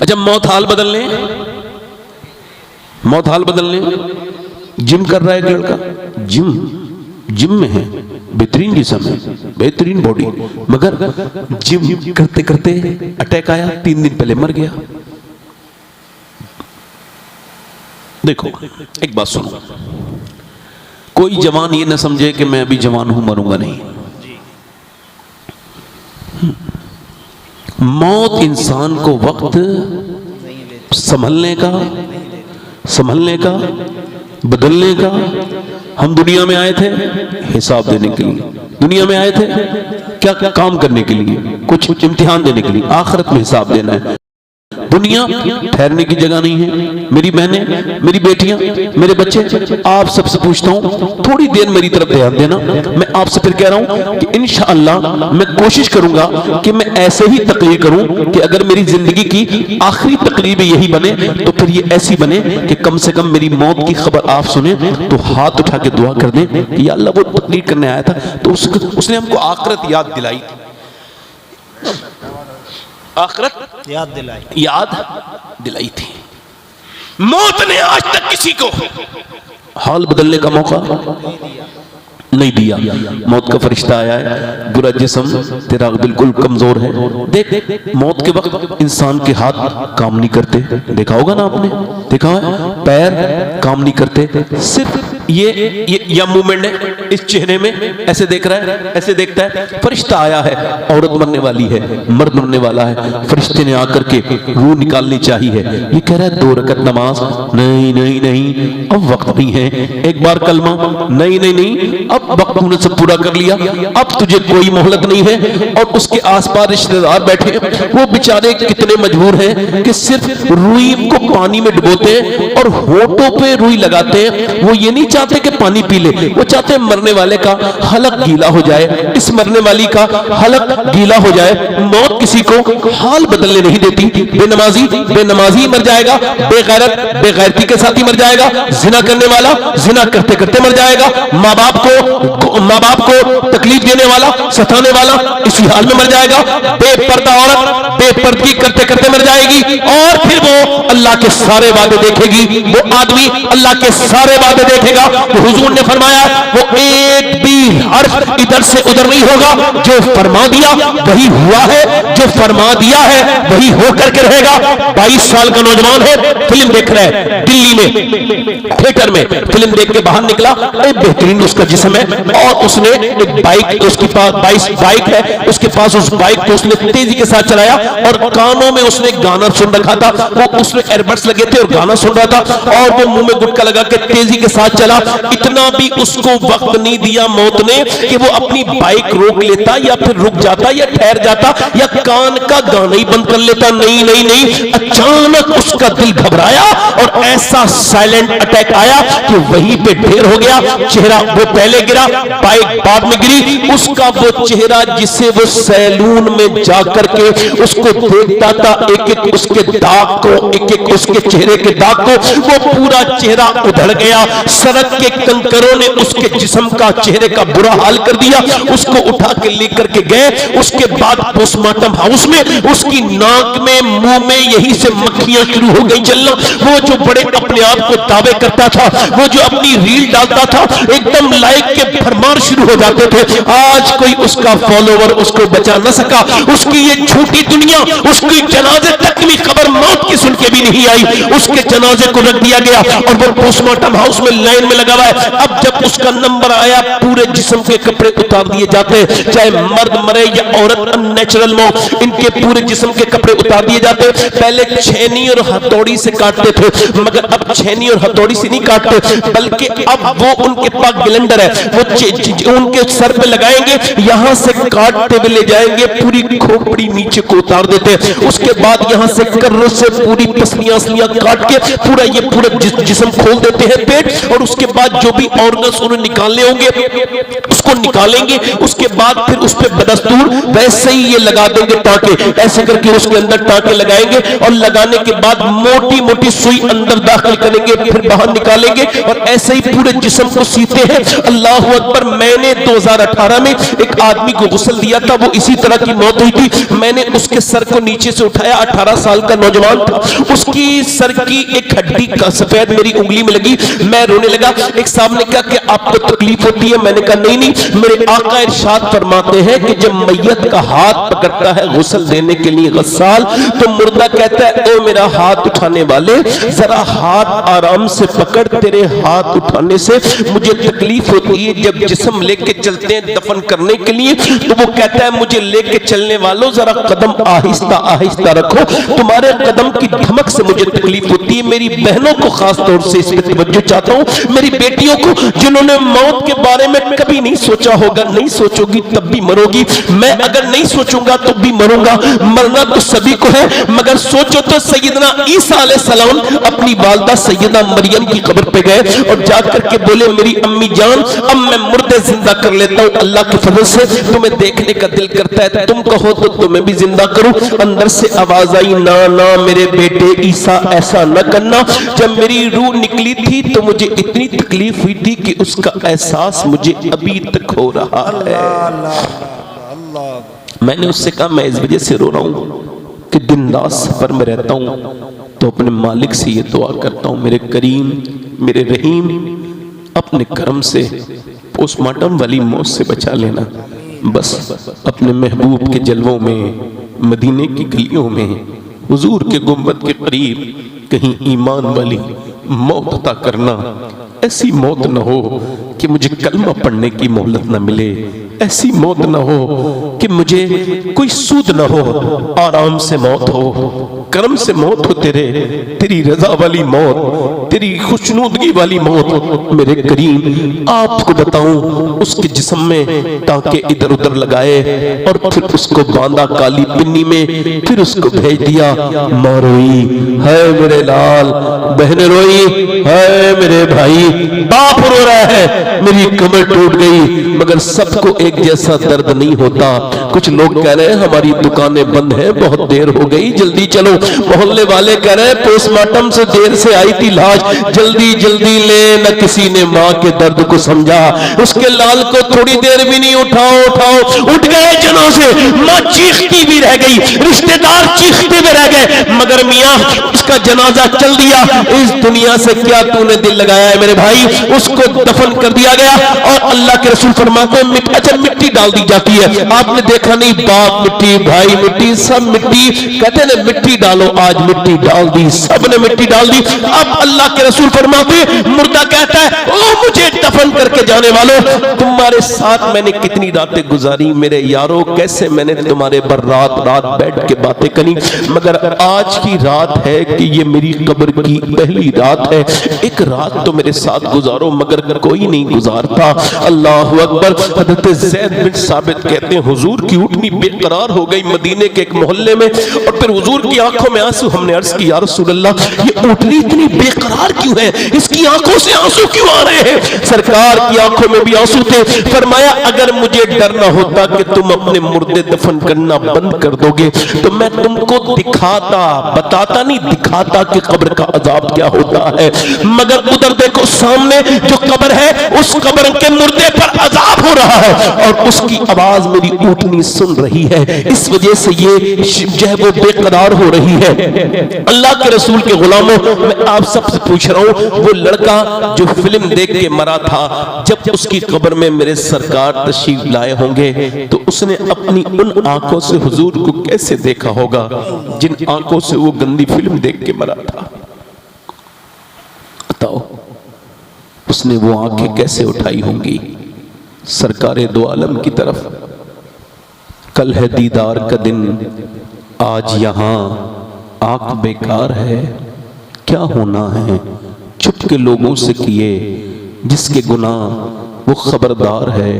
अच्छा, मौत हाल बदल लें, मौत हाल बदल लें। जिम कर रहा है एक लड़का, जिम में है, बेहतरीन जिस्म है, बेहतरीन बॉडी, मगर जिम करते करते अटैक आया, 3 दिन पहले मर गया। देखो एक बात सुनो, कोई जवान ये ना समझे कि मैं अभी जवान हूं मरूंगा नहीं। मौत इंसान को वक्त संभलने का बदलने का। हम दुनिया में आए थे हिसाब देने के लिए, दुनिया में आए थे क्या क्या काम करने के लिए, कुछ इम्तिहान देने के लिए, आखिरत में हिसाब देना है। दुनिया ठहरने की जगह नहीं है। मेरी बहनें, मेरी बेटियां, मेरे बच्चे, आप सबसे पूछता हूं थोड़ी देर मेरी तरफ ध्यान देना। मैं आपसे फिर कह रहा हूं कि इंशाअल्लाह मैं कोशिश करूंगा कि मैं ऐसे ही तकरीर करूं कि अगर मेरी जिंदगी की आखिरी तकरीर यही बने तो फिर ये ऐसी बने कि कम से कम मेरी मौत की खबर आप सुने तो हाथ उठा के दुआ कर दें कि या अल्लाह वो तकरीर करने आया था तो उसने हमको आखिरत याद दिलाई थी, आखिरत याद दिलाई थी। मौत ने आज तक किसी को हाल बदलने का मौका नहीं दिया। मौत का फरिश्ता आया है, बुरा जिस्म तेरा बिल्कुल कमजोर है, देख मौत के वक्त इंसान के हाथ काम नहीं करते, देखा होगा ना आपने, देखा है पैर काम नहीं करते, सिर्फ ये या मूवमेंट है इस चेहरे में, ऐसे देख रहा है, ऐसे देखता है। फरिश्ता आया है, औरत मरने वाली है, मर्द मरने वाला है, फरिश्ते ने आकर के रूह निकालनी चाहिए, ये कह रहा है 2 रकत नमाज, नहीं नहीं नहीं अब वक्त नहीं है, एक बार कलमा, नहीं नहीं नहीं अब वक्त तूने सब पूरा कर लिया, अब तुझे कोई मोहलत नहीं है। और उसके आसपास रिश्तेदार बैठे, वो बेचारे कितने मजबूर हैं कि सिर्फ रुई को पानी में डुबोते हैं और होठों पे रुई लगाते हैं। वो ये नहीं चाहते कि पानी पी ले, वो चाहते हैं मरने वाले का हलक गीला हो जाए, इस मरने वाली का हलक गीला हो जाए। मौत किसी को हाल बदलने नहीं देती। बेनमाजी मर जाएगा, बेगैरत बेगैरती के साथ ही मर जाएगा, जिना करने वाला जिना करते करते मर जाएगा, माँ बाप को तकलीफ देने वाला सताने वाला इसी हाल में मर जाएगा, बेपर्दा औरत बेपर्दगी करते करते मर जाएगी, और फिर वो अल्लाह के सारे वादे देखेगी, वो आदमी अल्लाह के सारे वादे देखेगा। तो हुजूर ने फरमाया वो एक भी हर्फ इधर से उधर नहीं होगा, जो फरमा दिया वही हुआ है, जो फरमा दिया है वही हो करके रहेगा। 22 साल का नौजवान है, फिल्म देख रहा है दिल्ली में, थिएटर में फिल्म देख के बाहर निकला, बेहतरीन उसका जिस्म है, और उसने एक बाइक, उसके पास बाइक है, उसके पास उस बाइक को उसने तेजी के साथ चलाया और कानों में उसने गाना सुन रखा था, वो उसने एयरबड्स लगे थे और गाना सुन रहा था, और वो मुंह में गुटका लगा के तेजी के साथ चला। इतना भी उसको वक्त नहीं दिया मौत ने कि वो अपनी बाइक रोक लेता या फिर रुक जाता या ठहर जाता या कान का गाना ही बंद कर लेता, नहीं नहीं नहीं, अचानक उसका दिल घबराया और ऐसा साइलेंट अटैक आया कि वहीं पे ढेर हो गया। चेहरा वो पहले गिरा, बाइक बाद में गिरी, उसका वो चेहरा जिसे वो सैलून में जाकर के उसको देखता था, एक एक उसके दाग को, एक एक उसके चेहरे के दाग को, वो पूरा चेहरा उधड़ गया। सड़क के कंकरों ने उसके जिस्म का, चेहरे का बुरा हाल कर दिया। उसको उठा के लेकर के गए, उसके बाद पोस्टमार्टम हाउस में उसकी नाक में मुंह में यहीं से मक्खियां शुरू हो गई चलना। वो जो बड़े अपने आप को दावे करता था, वो जो अपनी रील डालता था, एकदम लाइक के फरमान शुरू हो जाते थे। आज कोई उसका फॉलोवर उसको बचा न सका, उसकी ये छोटी दुनिया, उसकी जनाजे तक भी खबर मौत की सुन के भी नहीं आई, उसके जनाजे को रख दिया गया और वो पोस्टमार्टम हाउस में लाइन में लगा हुआ है। अब जब उसका नंबर आया, पूरे जिस्म के कपड़े उतार दिए जाते हैं, चाहे मर्द मरे या औरत अननेचुरल मौत, इनके पूरे जिस्म के कपड़े उतार दिए जाते हैं। पहले छेनी और हथौड़ी से काटते थे, मगर अब छेनी और हथौड़ी से नहीं काटते, बल्कि अब वो उनके पास ग्लाइंडर है, वो उनके सर पे लगाएंगे, यहां से काटते हुए ले जाएंगे, पूरी खोपड़ी नीचे को उतार देते हैं। उसके बाद यहां से कर्रों से पूरी पसलियां काट के पूरा ये पूरा जिस्म खोल देते हैं पेट, और उसके बाद जो भी ऑर्गन्स उन्हें निकालने होंगे उसको निकालेंगे। उसके बाद फिर उस पर बदस्तूर वैसे ही ये लगा देंगे टांके, ऐसे करके उसके अंदर टांके लगाएंगे, और लगाने के बाद मोटी मोटी सुई अंदर दाखिल करेंगे, फिर बाहर निकालेंगे, और ऐसे ही पूरे जिस्म को सीते हैं। अल्लाह अकबर। मैंने 2018 में एक आदमी को गुस्ल दिया था, वो इसी तरह की मौत हुई थी। मैंने उसके सर को नीचे से उठाया, 18 साल का नौजवान था, उसकी सर की एक हड्डी का सफेद मेरी उंगली में लगी, मैं रोने लगा। एक साहब ने कहा कि आपको तकलीफ होती है? मैंने कहा नहीं नहीं, मेरे आका इरशाद फरमाते हैं कि जब मैयत का हाथ पकड़ता है गुस्ल देने के लिए गस्साल, तो मुर्दा कहता है ओ मेरा हाथ उठाने वाले, जरा हाथ आराम से पकड़, तेरे हाथ उठाने से मुझे तकलीफ होती है। जब जिस्म लेके चलते हैं दफन करने के लिए, तो वो कहता है मुझे लेके चलने वालों जरा कदम आहिस्ता आहिस्ता रखो, तुम्हारे कदम की धमक से मुझे तकलीफ होती है। मेरी बहनों को खास तौर से इस पर तवज्जो चाहता हूँ, मेरी बेटियों को जिन्होंने मौत के बारे में कभी नहीं सोचा होगा, नहीं सोचोगी तब भी मरोगी। मैं अगर नहीं सोचूंगा तो भी मरूंगा, मरना तो सभी को है, मगर सोचो तो सैयदना ईसा अलैहिस्सलाम अपनी वालदा सैयदा मरियम की कब्र पे गए और जाकर के बोले मेरी अम्मी जान अब मैं मुर्दे जिंदा कर लेता हूँ अल्लाह के फजल से, तुम्हें देखने का दिल करता है, तुम कहो तो तुम्हें भी जिंदा करूं। अंदर से आवाज आई ना ना मेरे बेटे ईसा ऐसा न करना, जब मेरी रूह निकली थी तो मुझे इतनी तकलीफ हुई थी कि उसका एहसास मुझे अभी तक हो रहा है। मैंने उससे कहा मैं इस वजह से रो रहा हूं कि दिन रात सफर में रहता हूँ तो अपने मालिक से ये दुआ करता हूँ, मेरे करीम, मेरे रहीम, अपने करम से पोस्टमार्टम वाली मौत से बचा लेना। बस अपने महबूब के जलवों में, मदीने की गलियों में, हुजूर के गुंबद के करीब कहीं ईमान वाली मौत अता करना। ऐसी मौत न हो कि मुझे कलमा पढ़ने की मोहलत न मिले, ऐसी मौत न हो कि मुझे कोई सूद न हो, आराम से मौत हो, करम से मौत हो, तेरी रजा वाली मौत, तेरी खुशनुदगी वाली मौत। मेरे करीम आपको बताऊं, उसके जिस्म में टांके इधर उधर लगाए और फिर उसको बांधा काली पिन्नी में, फिर उसको भेज दिया। माँ रोई, है मेरे लाल, बहन रोई, है मेरे भाई, बाप रो रहा है, मेरी कमर टूट गई। मगर सबको एक जैसा दर्द नहीं होता। कुछ लोग कह रहे हैं हमारी दुकानें बंद हैं, बहुत देर हो गई, जल्दी चलो। मोहल्ले वाले कह रहे हैं पोस्टमार्टम से देर से आई थी लाश, जल्दी जल्दी ले। न किसी ने माँ के दर्द को समझा, उसके लाल को थोड़ी देर भी नहीं उठाओ उठाओ, उठ गए जनों से। माँ चीखती भी रह गई, रिश्तेदार चीखते भी रह गए, मगर मियाँ उसका जनाजा चल दिया। इस दुनिया से क्या तूने दिल लगाया है मेरे भाई? उसको दफन कर दिया गया और अल्लाह के रसूल फरमाते हैं अच्छा मिट्टी डाल दी जाती है। आपने देखा नहीं, बाप मिट्टी, भाई मिट्टी, सब मिट्टी, कहते हैं मिट्टी डालो, आज मिट्टी डाल दी, सबने मिट्टी डाल दी। अब अल्लाह के रसूल फरमाते मुर्दा कहता है ओ मुझे दफन करके जाने वालों, तुम्हारे साथ मैंने कितनी रातें गुजारी मेरे यारों, कैसे मैंने तुम्हारे पर रात रात बैठ के बातें करी, मगर आज की रात है कि ये मेरी कब्र की पहली रात है। एक रात तो मेरे साथ गुजारो, मगर कोई नहीं गुजारता। अल्लाह अकबर। हज़रत ज़ैद बिन साबित कहते हैं हुजूर की ऊँटनी बेकरार हो गई मदीने के एक मोहल्ले में, और फिर हुजूर की आंखों में आंसू। हमने अर्ज की या रसूल अल्लाह, ये ऊँटनी इतनी बेकरार क्यों है, इसकी आंखों से आंसू क्यों आ रहे हैं? सरकार की आंखों में भी आंसू थे। फरमाया अगर मुझे डर न होता कि तुम अपने मुर्दे दफन करना बंद कर दोगे तो मैं तुमको दिखाता, बताता नहीं, दिखाता कि कब्र का अजाब क्या होता है। मगर उधर देखो सामने जो कब्र है, उस कब्र के मुर्दे पर अजाब हो रहा है और उसकी आवाज मेरी ऊँटनी सुन रही है। इस वजह से ये जो है वो बेकरार हो रही है। अल्लाह के रसूल के गुलामों, मैं आप सबसे पूछ रहा हूँ, वो लड़का जो फिल्म देख के मरा था, जब उसकी कब्र में मेरे सरकार तशरीफ लाए होंगे तो उसने अपनी उन आंखों से हुजूर को कैसे देखा होगा जिन आंखों से वो गंदी फिल्म देख के मरा था? बताओ, उसने वो आंखें कैसे उठाई होंगी सरकारे दो आलम की तरफ? कल है दीदार का दिन, आज यहां आंख बेकार है। क्या होना है छुप के लोगों से किए, जिसके गुनाह वो खबरदार है।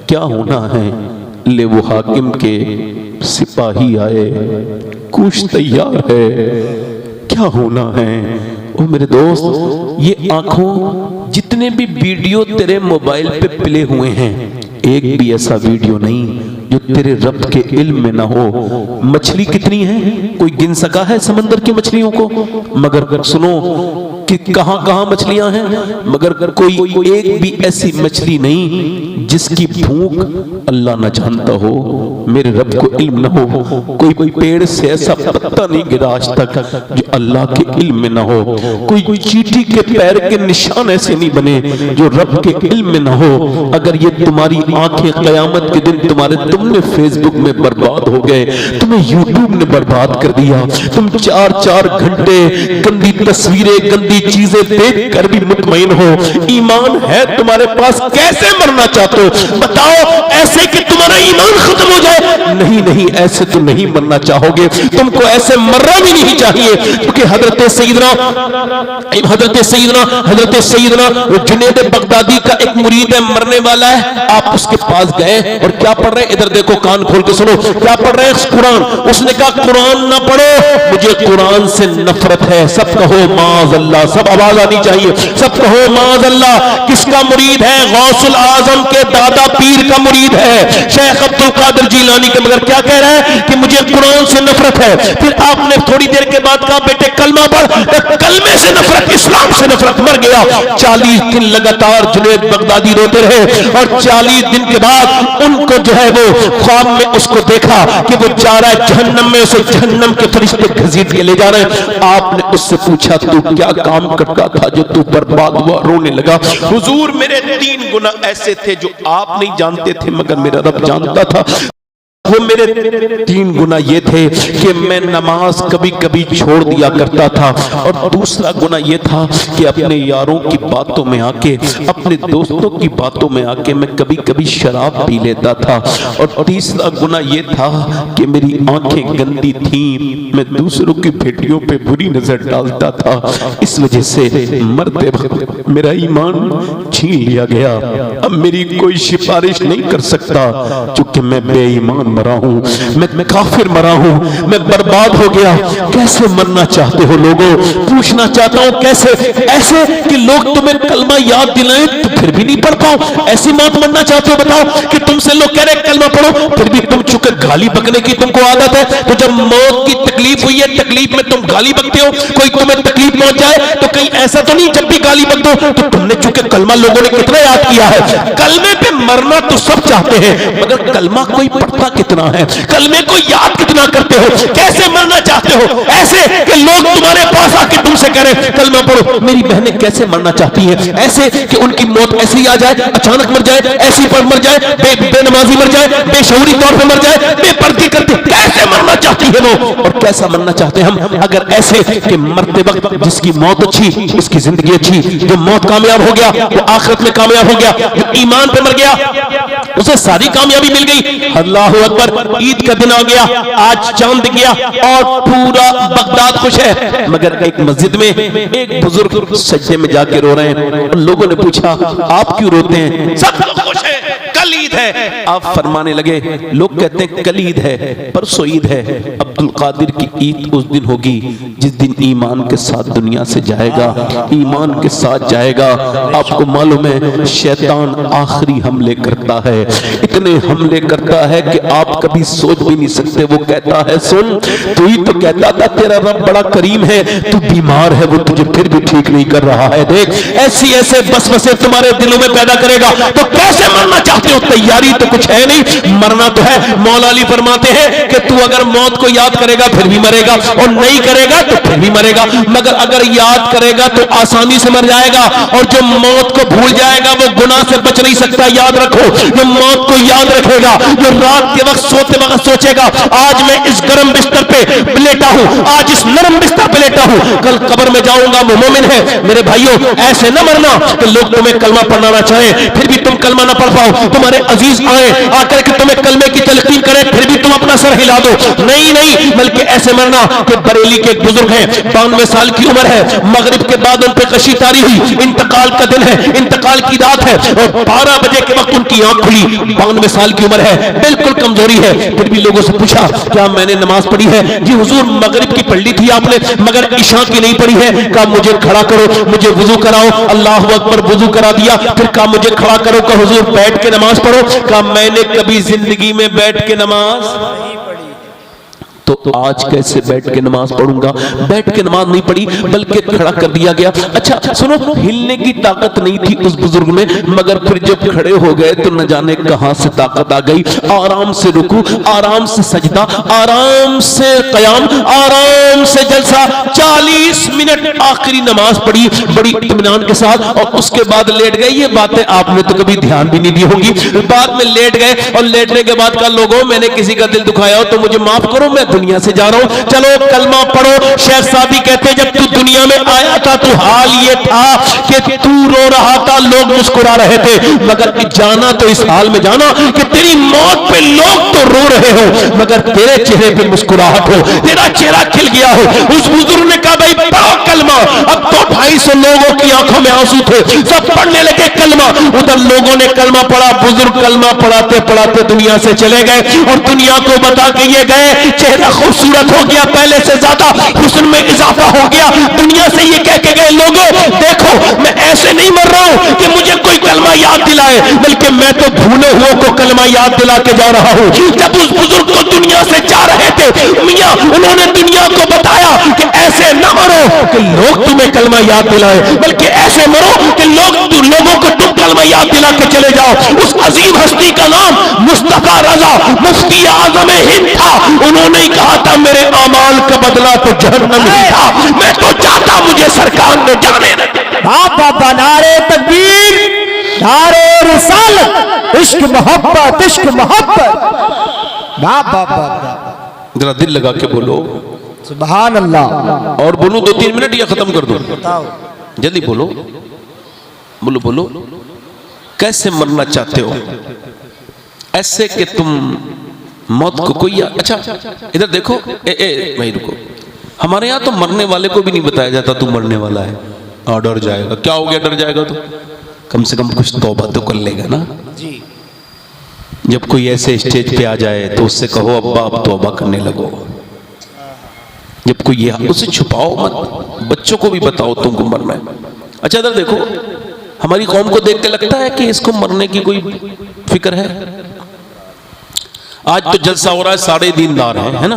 क्या होना है ले वो हाकिम के सिपाही आए, कुछ तैयार है। क्या होना है ओ मेरे दोस्त, ये आंखों जितने भी वीडियो तेरे मोबाइल पे प्ले हुए हैं, एक भी ऐसा वीडियो नहीं जो तेरे रब के इल्म में ना हो। मछली कितनी है, कोई गिन सका है समंदर की मछलियों को? मगर सुनो कि कहां कहां मछलियां हैं, मगर कोई एक भी ऐसी मछली नहीं जिसकी भूख अल्लाह न जानता हो, मेरे रब को इल्म न हो। कोई पेड़ से ऐसा पत्ता नहीं गिरा आज तक जो अल्लाह के इल्म में न हो। कोई चींटी के पैर के निशान ऐसे नहीं बने जो रब के इल्म में न हो। अगर ये तुम्हारी आंखें क़यामत के दिन तुमने फेसबुक में बर्बाद हो गए, तुम्हें यूट्यूब ने बर्बाद कर दिया, तुम 4-4 घंटे गंदी तस्वीरें, गंदी चीजें देख कर भी मुतमईन हो, ईमान है तुम्हारे पास, कैसे मरना चाहते हो? बताओ, ऐसे कि तुम्हारा ईमान खत्म हो जाए? नहीं नहीं, ऐसे तो नहीं मरना चाहोगे, तुमको ऐसे मरना भी नहीं चाहिए। क्योंकि हजरत सईदना जुनैद बगदादी का एक मुरीद है, मरने वाला है। आप उसके पास गए और क्या पढ़ रहे हैं? इधर देखो, कान खोल के सुनो, क्या पढ़ रहे हैं? कुरान। उसने कहा कुरान ना पढ़ो, मुझे कुरान से नफरत है। सब कहो माज़ अल्लाह, सब आवाज आनी चाहिए, सब कहो माज़ अल्लाह। किसका मुरीद है? गौसुल आजम के दादा पीर का मुरीद है, शेख अब्दुल कादिर जिलानी के। मगर क्या कह रहा है कि मुझे कुरान से नफरत है। फिर आपने थोड़ी देर के बाद कहा बेटे कलमा पढ़, कलमे से नफरत, इस्लाम से नफरत, मर गया। 40 दिन लगातार जुनैद बगदादी रोते रहे और 40 दिन के बाद उनको जो है वो ख्वाब में उसको देखा कि वो जा रहा है जहन्नम में, उसे जहन्नम के फरिश्ते घसीट के ले जा रहे हैं। आपने उससे पूछा तू क्या काम करता था जो तू बर्बाद हुआ? रोने लगा, हुजूर मेरे 3 गुनाह ऐसे थे जो आप नहीं जानते थे मगर मेरा रब जानता था। वो मेरे 3 गुना ये थे कि मैं नमाज कभी कभी छोड़ दिया करता था, और दूसरा गुना ये था कि अपने यारों की बातों में आके, अपने दोस्तों की बातों में आके मैं कभी कभी शराब पी लेता था, और तीसरा गुना ये था कि मेरी आंखें गंदी थीं, मैं दूसरों की बेटियों पे बुरी नजर डालता था। इस वजह से मरते वक्त मेरा ईमान छीन लिया गया। अब मेरी कोई सिफारिश नहीं कर सकता क्योंकि मैं बेईमान मरा हूं, मैं काफिर मरा हूं, मैं बर्बाद हो गया। कैसे मरना चाहते हो लोगों? पूछना चाहता हूं कैसे? ऐसे कि लोग तुम्हें कलमा याद दिलाएं तो फिर भी नहीं पढ़ पाओ, ऐसी मौत मरना चाहते हो? बताओ कि तुमसे लोग कह रहे कलमा पढ़ो फिर भी तुम चुके गाली बकने की तुमको आदत है। तो जब मौत की तकलीफ हुई है, तकलीफ में तुम गाली बकते हो, कोई तुम्हें तकलीफ पहुंच जाए तो कहीं ऐसा तो नहीं जब भी गाली बक दो तो तुमने चुके कलमा लोगों ने कितना याद किया है। कलमे पे मरना तो सब चाहते हैं मगर कलमा कोई पढ़ता कितना है, कलमे को याद कितना करते हो? कैसे मरना चाहते हो? ऐसे कि लोग तुम्हारे पास आके तुमसे कह रहे कलमा पढ़ो। मेरी बहनें कैसे मरना चाहती हैं? ऐसे कि उनकी मौत ऐसे ही आ जाए, अचानक मर जाए, ऐसी पर मर जाए, बेनमाजी मर जाए, बेशऊरी तौर पे मर जाए, बेपर्दी करते। कैसे मरना चाहती है वो और कैसा मरना चाहते हैं हम? अगर ऐसे कि मरते वक्त जिसकी मौत अच्छी उसकी जिंदगी अच्छी, जो मौत कामयाब हो गया वो आखिरत में कामयाब हो गया, जो ईमान पे मर गया उसे सारी कामयाबी मिल गई। अल्लाह अकबर। ईद का दिन आ गया, आज चांद गया और पूरा बगदाद खुश है, मगर एक मस्जिद में एक बुजुर्ग सज्जे में जाके रो रहे हैं। लोगों ने पूछा आप क्यों रोते हैं? सब लोग खुश है, कल ईद है। आप फरमाने लगे, लोग कहते हैं कल ईद है, परसों ईद है। अब्दुल कादिर की ईद उस दिन होगी जिस दिन ईमान के साथ दुनिया से जाएगा, ईमान के साथ जाएगा। आपको मालूम है शैतान आखिरी हमले करता है, इतने हमले करता है कि आप कभी सोच भी नहीं सकते। वो कहता है सुन, तू ही तो कहता था तेरा रब बड़ा करीम है, तू बीमार है वो तुझे फिर भी ठीक नहीं कर रहा है। देख ऐसी ऐसे बसवसे तुम्हारे दिलों में पैदा करेगा, तो कैसे मरना चाहते हो? तैयारी तो कुछ है नहीं, मरना तो है। मौला अली फरमाते हैं कि तू अगर मौत को याद करेगा फिर भी मरेगा और नहीं करेगा तो फिर भी मरेगा, मगर अगर याद करेगा तो आसानी से मर जाएगा। और जो मौत को भूल जाएगा वो गुनाह से बच नहीं सकता। याद रखो, जो मौत को याद रखेगा, जो रात के वक्त सोते वक्त सोचेगा आज मैं इस गर्म बिस्तर पे लेटा हूं, आज इस नरम बिस्तर पे लेटा हूं, कल कब्र में जाऊंगा वो मोमिन है। मेरे भाइयों ऐसे न मरना कि लोग तुम्हें कलमा पढ़ना चाहें फिर भी तुम कलमा ना पढ़ पाओ, तुम्हारे अजीज आए आकर के तुम्हें कलमे की तलकीन करें फिर भी तुम अपना सर हिला दो। नहीं नहीं, बल्कि ऐसे मरना कि बरेली के एक बुजुर्ग हैं, 92 साल की उम्र है, मगरिब के बाद उन पे कशी तारी हुई, इंतकाल का दिन है, इंतकाल की रात है और 12 बजे के वक्त उनकी आंख खुली। 92 साल की उम्र है, बिल्कुल कमजोरी है, फिर भी लोगों से पूछा क्या मैंने नमाज पढ़ी है? जी हुजूर मगरिब की पढ़ ली थी आपने मगर इशा की नहीं पढ़ी है। कहा मुझे खड़ा करो, मुझे वुजू कराओ। अल्लाह अकबर, वुजू करा दिया। फिर कहा मुझे खड़ा करो, कहा हुजूर बैठ के नमाज पढ़ो। कहा मैंने कभी जिंदगी में बैठ के नमाज, तो आज कैसे बैठ के नमाज पढ़ूंगा? बैठ के नमाज नहीं पढ़ी बल्कि खड़ा कर दिया गया। अच्छा सुनो, हिलने की ताकत नहीं थी उस बुजुर्ग में, मगर फिर जब खड़े हो गए तो न जाने कहां से ताकत आ गई। आराम से रुकू, आराम से सजदा, आराम से कयाम, आराम से जलसा। 40 मिनट आखिरी नमाज पढ़ी बड़ी इत्मीनान के साथ और उसके बाद लेट गए। ये बातें आपने तो कभी ध्यान भी नहीं दी होगी। बाद में लेट गए और लेटने के बाद कहा लोगों मैंने किसी का दिल दुखाया हो तो मुझे माफ करो, मैं दुनिया से जा रहा हूं, चलो कलमा पढ़ो। शेख सादी कहते जब तू दुनिया में आया था तो हाल ये था कि तू रो रहा था, लोग मुस्कुरा रहे थे, मगर जाना तो इस हाल में जाना कि तेरी मौत पे लोग तो रो रहे हो मगर तेरे चेहरे पे मुस्कुराहट हो, तेरा चेहरा खिल गया हो। उस बुजुर्ग ने कहा भाई पढ़ो कलमा। अब तो 250 लोगों की आंखों में आंसू थे, सब पढ़ने लगे कलमा। उधर लोगों ने कलमा पढ़ा, बुजुर्ग कलमा पढ़ाते पढ़ाते दुनिया से चले गए और दुनिया को बता के ये गए चेहरा खूबसूरत हो गया, पहले से ज्यादा हुस्न में इजाफा हो गया। दुनिया से ये कह के गए लोगों देखो मैं ऐसे नहीं मर रहा हूं कि मुझे कोई कलमा याद दिलाए, बल्कि मैं तो भूले हुओं को कलमा याद दिला के जा रहा हूं। जब उस बुजुर्ग को दुनिया से जा रहे थे मियां, उन्होंने दुनिया को बताया कि ऐसे न मरो कि लोग तुम्हें कलमा याद दिलाए, बल्कि ऐसे मरो कि लोगों को तुम कलमा याद दिला के चले जाओ। उस अजीम हस्ती का नाम मुस्तफा रजा मुफ्ती आजम हिंद था। उन्होंने ही कहा था मेरे अमाल का बदला तो जहन्नम ही था, मैं तो चाहता मुझे सरकार ने जाने न दे। बाबा नारे तकबीर, नारे रिसालत, इश्क मोहब्बत, इश्क मोहब्बत। बाबा जरा दिल लगा के बोलो सुभान अल्लाह। और बोलूं 2-3 मिनट या खत्म कर दूं? बताओ जल्दी बोलो बोलो बोलो। कैसे मरना चाहते हो? ऐसे कि तुम मौत को कोई अच्छा इधर देखो, भाई रुको, हमारे यहाँ तो मरने वाले को भी नहीं बताया जाता तू मरने वाला है। डर जाएगा, क्या हो गया डर जाएगा? तो कम से कम कुछ तौबा तो कर लेगा ना जी। जब कोई ऐसे स्टेज पे आ जाए तो उससे कहो अब्बा अब तौबा करने लगो। जब कोई ये उसे छुपाओ मत, बच्चों को भी बताओ तुमको मरना है। अच्छा इधर देखो, हमारी कौम को देख के लगता है कि इसको मरने की कोई फिक्र है? आज तो जलसा हो रहा है, सारे दीनदार हैं, है ना?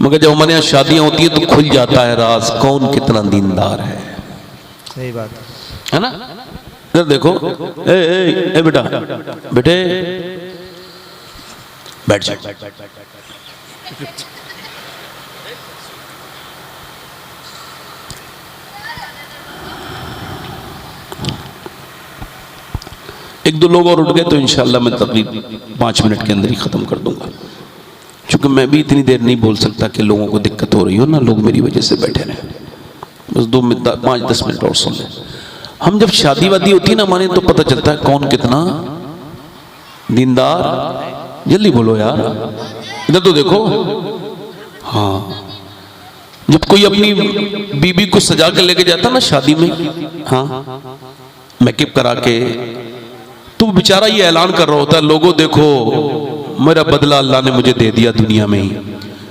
मगर जब हमारे यहाँ शादियां होती है तो खुल जाता है राज कौन कितना दीनदार है। सही बात है ना? इधर देखो, ए बेटा, बेटे बैठ जाओ। एक दो लोग और उठ गए तो इंशाल्लाह मैं तकरीब 5 मिनट के अंदर ही खत्म कर दूंगा, क्योंकि मैं भी इतनी देर नहीं बोल सकता कि लोगों को दिक्कत हो रही हो ना, लोग मेरी वजह से बैठे रहे। बस 5-10 मिनट और सुन लें। हम जब शादी वादी होती है ना हमारे, तो पता चलता है कौन कितना दीनदार। जल्दी बोलो यार, इधर तो देखो। हाँ, जब कोई अपनी बीबी को सजा कर लेके जाता ना शादी में, हाँ मेकअप करा के, तो बेचारा ये ऐलान कर रहा होता है लोगों देखो मेरा बदला अल्लाह ने मुझे दे दिया दुनिया में ही।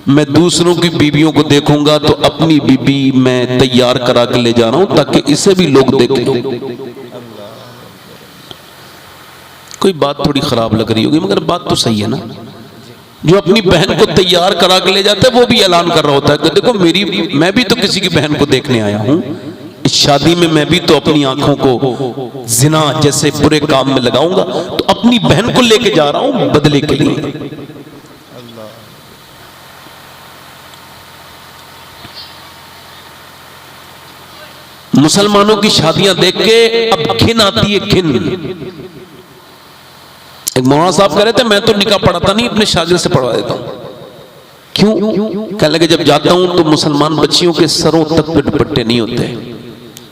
मैं दूसरों की बीबियों को देखूंगा तो अपनी बीबी मैं तैयार करा के ले जा रहा हूं ताकि इसे भी लोग देखें। कोई बात थोड़ी खराब लग रही होगी मगर बात तो सही है ना। जो अपनी बहन को तैयार करा के ले जाता है वो भी ऐलान कर रहा होता है कि देखो मैं भी तो किसी की बहन को देखने आया हूं, इस शादी में मैं भी तो अपनी आंखों को जिना जैसे बुरे काम में लगाऊंगा, तो अपनी बहन को लेके जा रहा हूं बदले के लिए। मुसलमानों की शादियां देख के अब घिन आती है, घिन। एक मौलाना साहब कह रहे थे मैं तो निकाह पढ़ाता नहीं, अपने शागिर्द से पढ़वा देता हूं। क्यों? कहने लगे जब जाता हूं तो मुसलमान बच्चियों के सरों तक पे दुपट्टे नहीं होते,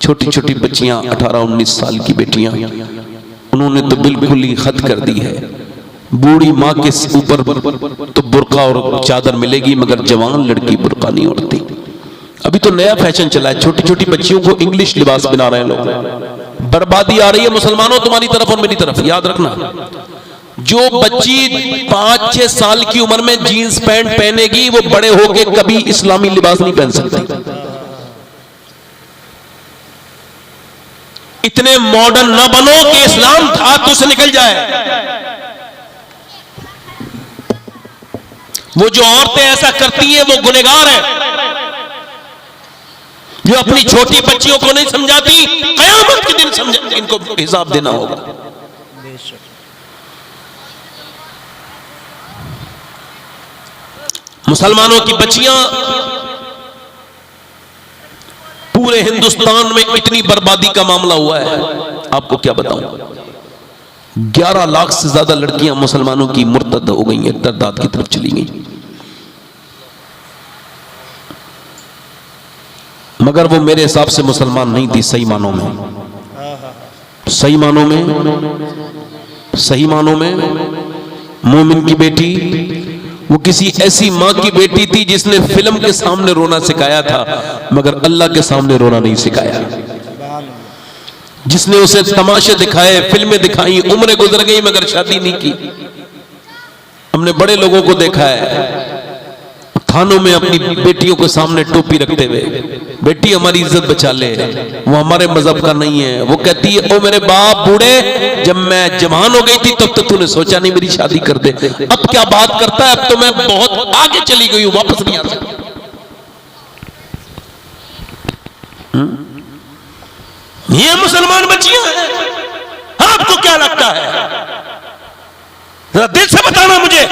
छोटी छोटी बच्चियां 18-19 साल की बेटियां, उन्होंने तो बिल्कुल ही हद कर दी है। बूढ़ी माँ के ऊपर तो बुर्का और चादर मिलेगी मगर जवान लड़की बुर्का नहीं ओढ़ती। अभी तो नया फैशन चला है, छोटी छोटी बच्चियों को इंग्लिश लिबास बना रहे हैं लोग। बर्बादी आ रही है मुसलमानों तुम्हारी तरफ और मेरी तरफ, याद रखना। जो बच्ची 5-6 साल की उम्र में जीन्स पैंट पहनेगी वो बड़े होके कभी इस्लामी लिबास नहीं पहन सकती। इतने मॉडर्न ना बनो कि इस्लाम हाथों से निकल जाए। वो जो औरतें ऐसा करती हैं वो गुनहगार हैं। जो अपनी छोटी बच्चियों को नहीं समझाती, कयामत के दिन समझा, इनको हिसाब देना होगा। मुसलमानों की बच्चियां पूरे हिंदुस्तान में इतनी बर्बादी का मामला हुआ है, आपको क्या बताऊं। 11 लाख से ज्यादा लड़कियां मुसलमानों की मुर्तद हो गई हैं, दरदाद की तरफ चली गई। मगर वो मेरे हिसाब से मुसलमान नहीं थी सही मानों में, सही मानों में, सही मानों में मोमिन की बेटी वो किसी ऐसी मां की बेटी थी जिसने फिल्म के सामने रोना सिखाया था मगर अल्लाह के सामने रोना नहीं सिखाया। जिसने उसे तमाशे दिखाए, फिल्में दिखाई, उम्रें गुजर गई मगर शादी नहीं की। हमने बड़े लोगों को देखा है थानों में अपनी बेटियों के सामने टोपी रखते हुए, बेटी हमारी इज्जत बचा ले, वो हमारे मजहब का नहीं है। वो कहती है ओ मेरे बाप बूढ़े, जब मैं जवान हो गई थी तब तो तूने सोचा नहीं मेरी शादी कर दे, अब क्या बात करता है, अब तो मैं बहुत आगे चली गई हूं, वापस नहीं आ सकती। ये मुसलमान बच्चियां हैं। आपको क्या लगता है, जरा दिल से बताना मुझे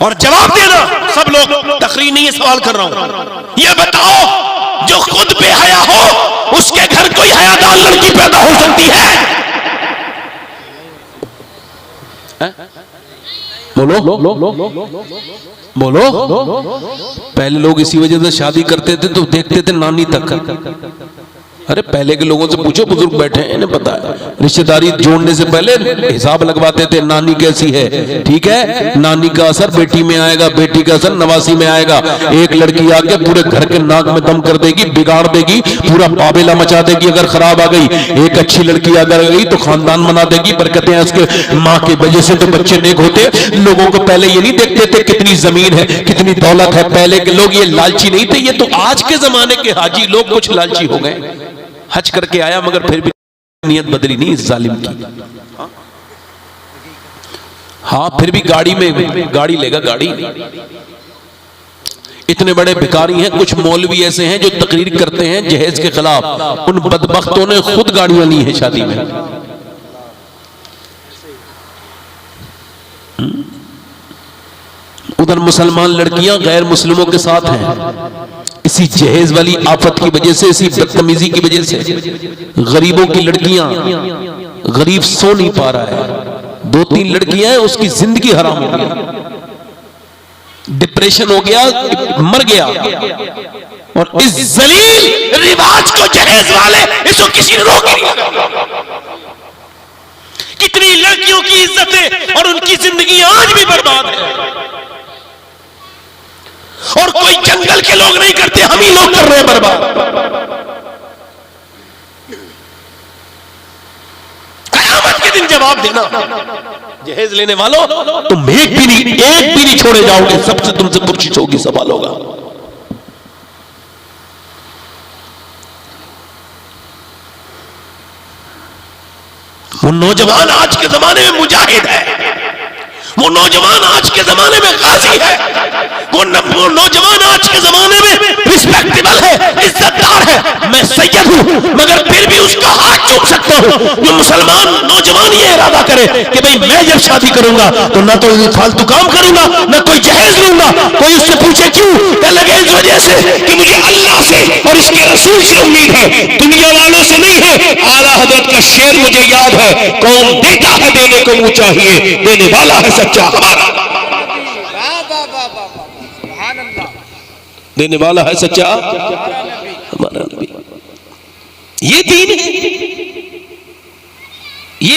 और जवाब देना। सब लोग तकरीर नहीं है, सवाल कर रहा हूं। ये बताओ जो खुद बेहया हो उसके घर कोई हयादार लड़की पैदा हो सकती है? बोलो बोलो। पहले लोग इसी वजह से शादी करते थे तो देखते थे नानी तक। अरे पहले के लोगों से पूछो, बुजुर्ग बैठे हैं, इन्हें पता है। रिश्तेदारी जोड़ने से पहले हिसाब लगवाते थे, नानी कैसी है, ठीक है, नानी का असर बेटी में आएगा, बेटी का असर नवासी में आएगा। एक लड़की आके पूरे घर के नाक में दम कर देगी, बिगाड़ देगी, पूरा पाबेला मचा देगी अगर खराब आ गई। एक अच्छी लड़की अगर आ गई तो खानदान बना देगी, बरकतें हैं उसके माँ की वजह से तो बच्चे नेक होते। लोगों को पहले ये नहीं देखते थे कितनी जमीन है, कितनी दौलत है। पहले के लोग ये लालची नहीं थे, ये तो आज के जमाने के हाजी लोग कुछ लालची हो गए। हज करके आया मगर फिर भी नियत बदली नहीं इस जालिम की। हाँ फिर भी गाड़ी में गाड़ी लेगा, गाड़ी। इतने बड़े भिखारी हैं, कुछ मौलवी ऐसे हैं जो तकरीर करते हैं जहेज के खिलाफ। उन बदबख्तों ने खुद गाड़ियां ली हैं शादी में। उधर मुसलमान लड़कियां गैर मुस्लिमों के साथ हैं। इसी जहेज वाली आफत की वजह से, इसी बदतमीजी की वजह से गरीबों की लड़कियां, गरीब सो नहीं पा रहा है। 2-3 लड़कियां हैं, उसकी जिंदगी हराम हो गया, डिप्रेशन हो गया, मर गया। और इस जलील रिवाज को जहेज वाले, इसको किसी ने रोक नहीं। कितनी लड़कियों की इज्जतें और उनकी जिंदगी आज भी बर्बाद है। और कोई जंगल के लोग नहीं करते, हम ही लोग कर रहे हैं बर्बाद। कयामत के दिन जवाब देना जहेज लेने वालों, तुम एक भी नहीं छोड़े जाओगे। सबसे तुमसे पुरछिछ होगी, सवाल होगा। वो नौजवान आज के जमाने में मुजाहिद है, वो नौजवान आज के जमाने में गाजी है, वो नौजवान आज के जमाने में रिस्पेक्टेबल है, इज्जतदार है। मैं सैयद हूं मगर फिर भी उसका हाथ चूम सकता हूं। जो मुसलमान नौजवान ये इरादा करे कि भाई मैं जब शादी करूंगा तो ना तो फालतू काम करूंगा, ना कोई जहेज लूंगा। कोई उससे पूछे क्यों, क्या लगे इस वजह से कि मुझे अल्लाह से और इसके रसूल से उम्मीद है, दुनिया वालों से नहीं है। आला हजरत का शेर मुझे याद है, कौन देता है देने को मुंह चाहिए, देने वाला है सच्चा हमारा। देने वाला है सच्चा हमारा नबी। ये दीन है। ये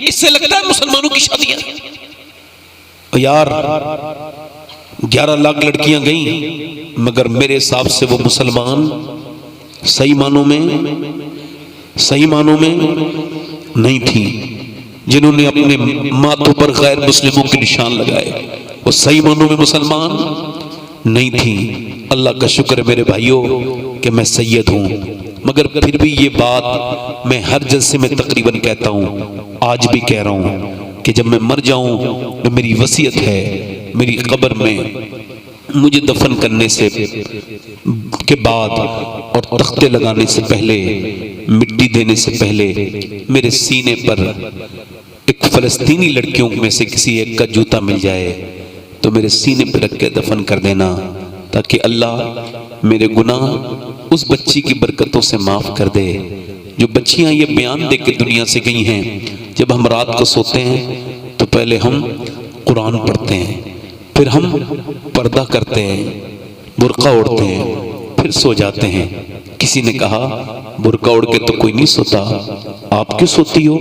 इससे लगता है मुसलमानों की शादियां यार 11 लाख लड़कियां गई मगर मेरे हिसाब से वो मुसलमान सही मानों में नहीं थी। जिन्होंने अपने माथों पर गैर मुस्लिमों के निशान लगाए वो सही मानों में मुसलमान नहीं थी। अल्लाह का शुक्र है मेरे भाइयों कि मैं सैयद हूँ, मगर फिर भी ये बात मैं हर जलसे में तकरीबन कहता हूँ, आज भी कह रहा हूँ कि जब मैं मर जाऊँ तो मेरी वसीयत है, मेरी कब्र में मुझे दफन करने से के बाद और तख्ते लगाने से पहले, मिट्टी देने से पहले मेरे सीने पर एक फलस्तीनी लड़कियों में से किसी एक का जूता मिल जाए तो मेरे सीने पर रख के दफन कर देना, ताकि अल्लाह मेरे गुनाह उस बच्ची की बरकतों से माफ कर दे। जो बच्चियां ये बयान दे के दुनिया से गई हैं, जब हम रात को सोते हैं तो पहले हम कुरान पढ़ते हैं, फिर हम पर्दा करते हैं, बुर्का ओढ़ते हैं, फिर सो जाते हैं। किसी ने कहा बुर्का ओढ़ के तो कोई नहीं सोता, आप क्यों सोती हो?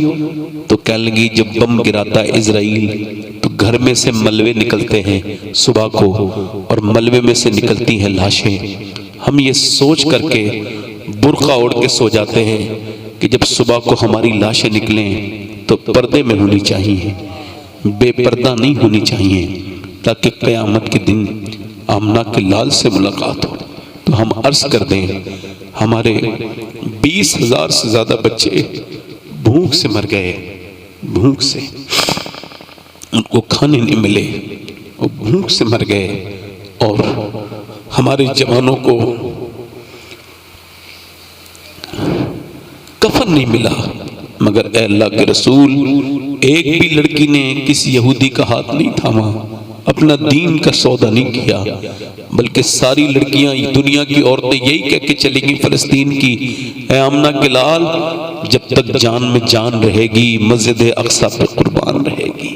तो कह लगी जब बम गिराता है इजराइल तो घर में से मलबे निकलते हैं सुबह को और मलबे में से निकलती हैं लाशें। हम ये सोच करके बुर्का ओढ़ के सो जाते हैं कि जब सुबह को हमारी लाशें निकलें तो पर्दे में होनी चाहिए, बेपर्दा नहीं होनी चाहिए, ताकि क़यामत के दिन आमना के लाल से मुलाकात हो। तो हम अर्ज कर दें, हमारे 20,000 से ज़्यादा बच्चे भूख से मर गए, भूख से, उनको खाने नहीं मिले, वो भूख से मर गए। और हमारे जवानों को कफन नहीं मिला, मगर ए अल्लाह के रसूल, एक भी लड़की ने किसी यहूदी का हाथ नहीं थामा, अपना दीन का सौदा नहीं किया, बल्कि सारी लड़कियां, दुनिया की औरतें यही कह के चली गई फलस्तीन की, ए आमना के लाल, जब तक जान में जान रहेगी मस्जिद अक्सा पे कुर्बान रहेगी।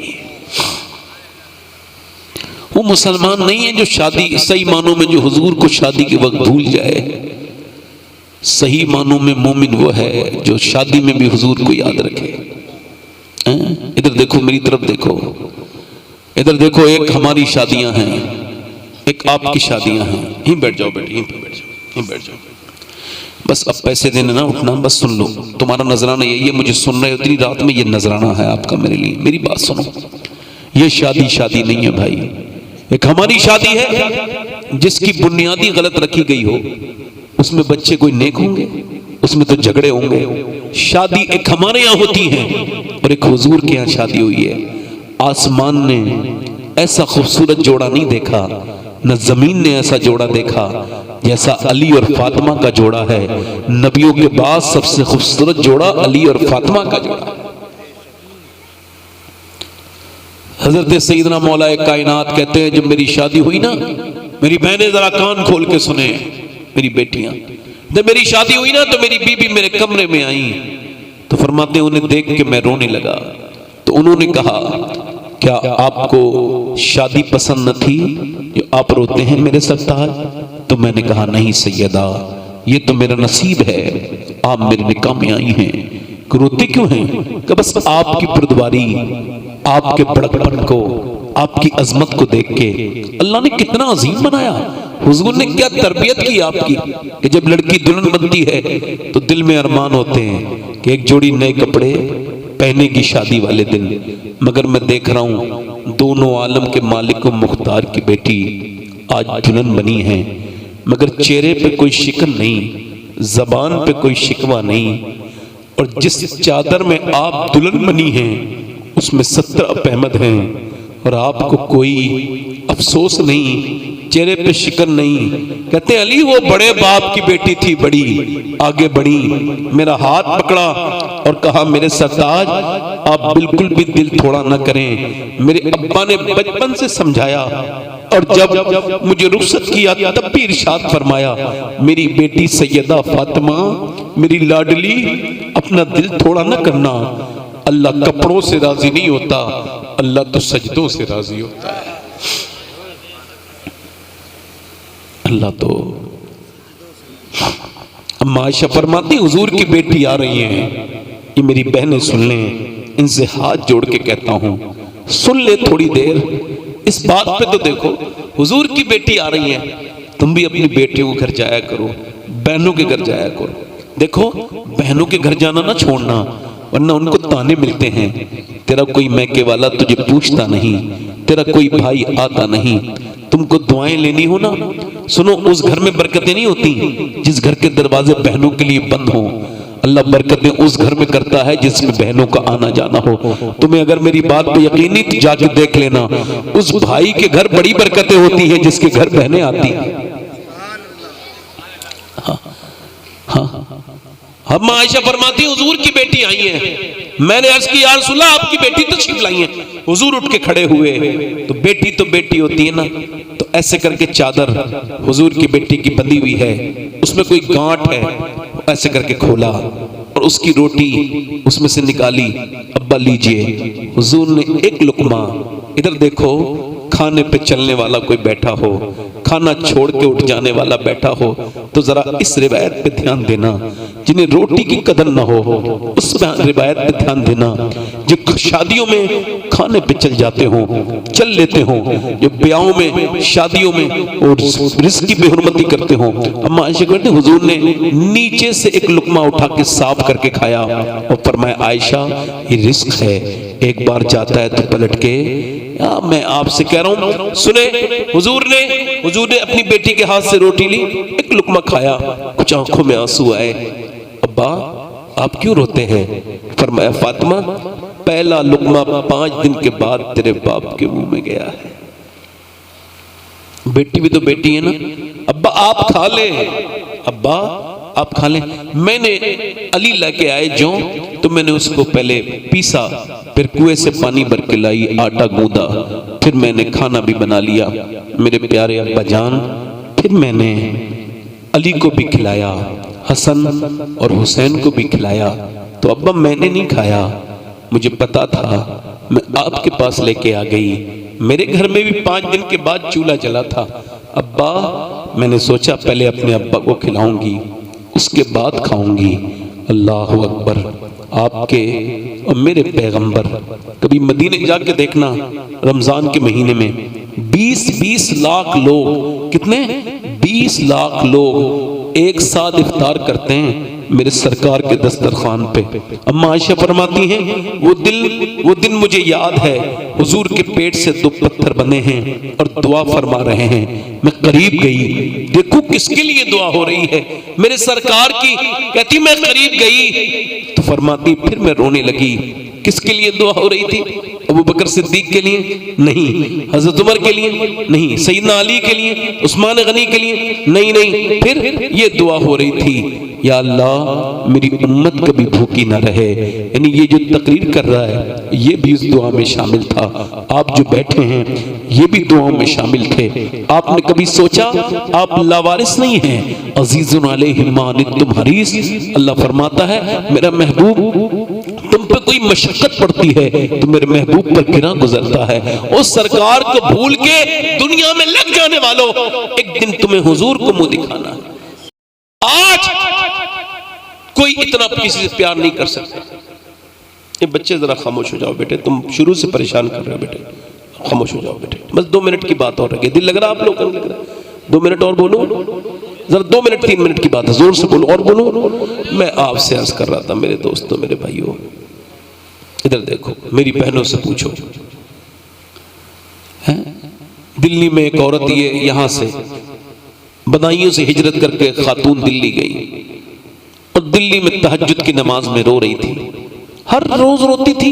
वो मुसलमान नहीं है जो शादी, सही मानों में जो हुजूर को शादी के वक्त भूल जाए। सही मानों में मोमिन वो है जो शादी में भी हुजूर को याद रखे। इधर देखो, मेरी तरफ देखो, इधर देखो, एक हमारी शादियां हैं, एक आपकी शादियां हैं। यहीं बैठ जाओ बेटी, यहीं बैठ जाओ, यहीं बैठ जाओ। बस अब पैसे देने ना उठना, बस सुन लो, तुम्हारा नजराना यही है, मुझे सुन रहे हो इतनी रात में, ये नजराना है आपका मेरे लिए। मेरी बात सुनो, ये शादी शादी नहीं है भाई, एक हमारी शादी है जिसकी बुनियादी गलत रखी गई हो। उसमें बच्चे कोई नेक होंगे? उसमें तो झगड़े होंगे। शादी एक हमारे यहाँ होती है और एक हुजूर के यहाँ शादी हुई है। आसमान ने ऐसा खूबसूरत जोड़ा नहीं देखा, न जमीन ने ऐसा जोड़ा देखा जैसा अली और फातिमा का जोड़ा है। नबियों के बाद सबसे खूबसूरत जोड़ा अली और फातिमा का जोड़ा। हजरत सैयदना मौलाए कायनात कहते हैं, जब मेरी शादी हुई ना, मेरी बहनें जरा कान खोल के सुने, मेरी बेटियां, जब मेरी शादी हुई ना तो मेरी बीबी मेरे कमरे में आई, तो फरमाते उन्हें देख के मैं रोने लगा। तो उन्होंने कहा, क्या आपको शादी पसंद न थी जो आप रोते हैं मेरे सरताज? तो मैंने कहा, नहीं सैयदा, ये तो मेरा नसीब है, आप मेरे निकाह में आई हैं। रोते क्यों हैं? कि बस आपकी बुर्दवारी, आपके बड़कपन को, आपकी अजमत को देख के अल्लाह ने कितना अजीम बनाया। हुजूर ने क्या तरबियत की आपकी कि जब लड़की दुल्हन बनती है तो दिल में अरमान होते हैं कि एक जोड़ी नए कपड़े पहने की शादी वाले दिन। मगर मैं देख रहा हूँ दोनों आलम के मालिक व मुख्तार की बेटी आज दुल्हन बनी है, मगर चेहरे पे कोई शिकन नहीं, जबान पे कोई शिकवा नहीं, और जिस चादर में आप दुल्हन बनी हैं उसमें 17 अहमद हैं, और आपको कोई अफसोस नहीं, चेहरे पे शिकन नहीं। कहते अली वो बड़े बाप की बेटी थी, बड़ी आगे बढ़ी, मेरा हाथ पकड़ा और कहा, मेरे सरताज आप बिल्कुल भी दिल थोड़ा ना करें। मेरे अब्बा ने बचपन से समझाया और जब मुझे रुखसत किया तब भी इरशाद फरमाया, मेरी बेटी सैयदा फातिमा, मेरी लाडली, अपना दिल थोड़ा ना करना। अल्लाह कपड़ों से राजी नहीं होता, अल्लाह तो सजदों से राजी होता है। अल्लाह तो। अम्मा आयशा फरमाती, हुजूर की बेटी आ रही हैं, ये मेरी बहनें सुन लें, इनसे हाथ जोड़ के कहता हूं, सुन ले थोड़ी देर, इस बात पे तो देखो, हुजूर की बेटी आ रही है, तुम भी अपनी बेटियों के घर जाया करो, बहनों के घर जाया करो। देखो बहनों के घर जाना ना छोड़ना, वरना उनको ताने मिलते हैं, तेरा कोई मैके वाला तुझे पूछता नहीं, तेरा कोई भाई आता नहीं, तुमको दुआएं लेनी हो ना, सुनो उस घर में बरकतें नहीं होती जिस घर के दरवाजे बहनों के लिए बंद हो। अल्लाह बरकतें उस घर में करता है जिसमें बहनों का आना जाना हो। तुम्हें अगर मेरी बात पे यकीन नहीं तो जाके देख लेना, उस भाई के घर बड़ी बरकतें होती हैं जिसके घर बहनें आती हैं। हम आयशा फरमाती, हुजूर की बेटी आई है। मैंने अर्ज की, या रसूल अल्लाह आपकी बेटी तशरीफ लाई है। हुजूर उठ के खड़े हुए, तो बेटी होती है ना, तो ऐसे करके चादर हुजूर की बेटी की बंधी हुई है, उसमें कोई गांठ है, ऐसे करके खोला और उसकी रोटी उसमें से निकाली, अब्बा लीजिए। हुजूर ने एक लुकमा, इधर देखो खाने पे चलने वाला कोई बैठा हो, खाना छोड़ के उठ जाने वाला बैठा हो तो जरा इस रिवायत पे ध्यान देना। जिन्हें रोटी की कदर ना हो उस रिवायत पे ध्यान देना। जो शादियों में खाने पे चल जाते हो, चल लेते हो, जो ब्याहों में शादियों में और रिस्क की बेहुरमती करते हो। अम्मा आयशा कहती हुजूर ने नीचे से एक लुकमा उठा के साफ करके खाया और फरमाया आयशा ये रिस्क है, एक बार जाता है तो पलट के मैं आपसे कह रहा हूं सुने। हुजूर ने अपनी बेटी के हाथ से रोटी ली, एक लुकमा खाया, कुछ आंखों में आंसू आए। अब्बा आप क्यों रोते हैं? फरमाया फातिमा पहला लुकमा 5 दिन के बाद तेरे बाप के मुंह में गया है। बेटी भी तो बेटी है ना। अब्बा आप खा ले, अब्बा आप खा लें। मैंने अली लेके आए जो तो मैंने उसको पहले पीसा, फिर कुएं से पानी भर के लाई, आटा गूंदा, फिर मैंने खाना भी बना लिया मेरे प्यारे अब्बा जान। फिर मैंने अली को भी खिलाया, हसन और हुसैन को भी खिलाया। तो अब्बा मैंने नहीं खाया, मुझे पता था, मैं आपके पास लेके आ गई। मेरे घर में भी 5 दिन के बाद चूल्हा जला था। अब्बा मैंने सोचा पहले अपने अब्बा को खिलाऊंगी उसके बाद खाऊंगी। अल्लाह अकबर। आपके और मेरे पैगंबर कभी मदीने जाके देखना, रमजान के महीने में 20-20 लाख लोग, कितने 20 लाख लोग एक साथ इफ्तार करते हैं मेरे सरकार के दस्तरखान पे। अम्मा आयशा फरमाती हैं वो दिन मुझे याद है, हुजूर के पेट से 2 पत्थर बने हैं और दुआ फरमा रहे हैं। मैं करीब गई, देखो किसके लिए दुआ हो रही है, मेरे सरकार की। कहती मैं करीब गई तो फरमाती फिर मैं रोने लगी। किसके लिए दुआ हो रही थी? अबू बकर सिद्दीक के लिए नहीं, हजरत उमर के लिए नहीं, सैयदना अली के लिए, उस्मान गनी के लिए नहीं, फिर ये दुआ हो रही थी या अल्लाह मेरी उम्मत कभी भूखी ना रहे। यानी ये जो तकरीर कर रहा है ये भी इस दुआ में शामिल था। आप जो बैठे हैं ये भी दुआओं में शामिल थे। आपने कभी सोचा आप लावारिस नहीं हैं? अजीजुन अलैहि मा अनित्तुम हरीस। अल्लाह फरमाता है मेरा महबूब तुम पे कोई मशक्कत पड़ती है तो मेरे महबूब पर गिरा गुजरता है। उस सरकार को भूल के दुनिया में लग जाने वालों, एक दिन तुम्हें हुजूर को मुंह दिखाना है। आज कोई इतना किसी से प्यार नहीं कर सकता। ये बच्चे जरा खामोश हो जाओ बेटे, तुम शुरू से परेशान कर रहे हो बेटे, खामोश हो जाओ बेटे। बस 2 मिनट की बात और रखिए। दिल लग रहा आप लोगों को? लग रहा 2 मिनट और बोलो जरा, 2 मिनट 3 मिनट की बात है, जोर से बोलो और बोलो। मैं आपसे अर्ज कर रहा था मेरे दोस्तों, मेरे भाइयों, इधर देखो, मेरी बहनों से पूछो। दिल्ली में एक औरत ये यहाँ से बदायूं से हिजरत करके खातून दिल्ली गई और दिल्ली में तहज्जुद की नमाज में रो रही थी, हर रोज रोती थी।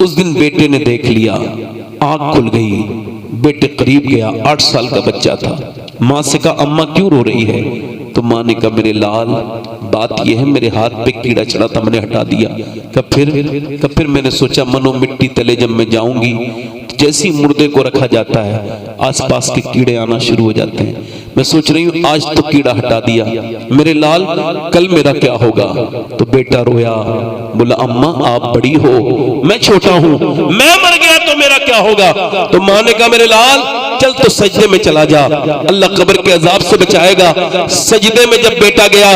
उस दिन बेटे ने देख लिया, आंख खुल गई, बेटे करीब गया, 8 साल का बच्चा था। माँ से कहा अम्मा क्यों रो रही है? तो माँ ने कहा मेरे लाल बात यह है मेरे हाथ पे कीड़ा चढ़ा था, मैंने हटा दिया। फिर मैंने सोचा मनो मिट्टी तले जब मैं जाऊंगी जैसी मुर्दे को रखा जाता है आसपास के कीड़े आना शुरू हो जाते हैं। मैं सोच रही हूँ आज तो कीड़ा हटा दिया, मेरे लाल कल मेरा क्या होगा? तो बेटा रोया, बोला अम्मा आप बड़ी हो, मैं छोटा हूँ, मैं मर गया तो मेरा क्या होगा? तो माँ ने कहा मेरे लाल चल तो सजदे में चला जा, अल्लाह कब्र के अजाब से बचाएगा। सजदे में जब बेटा गया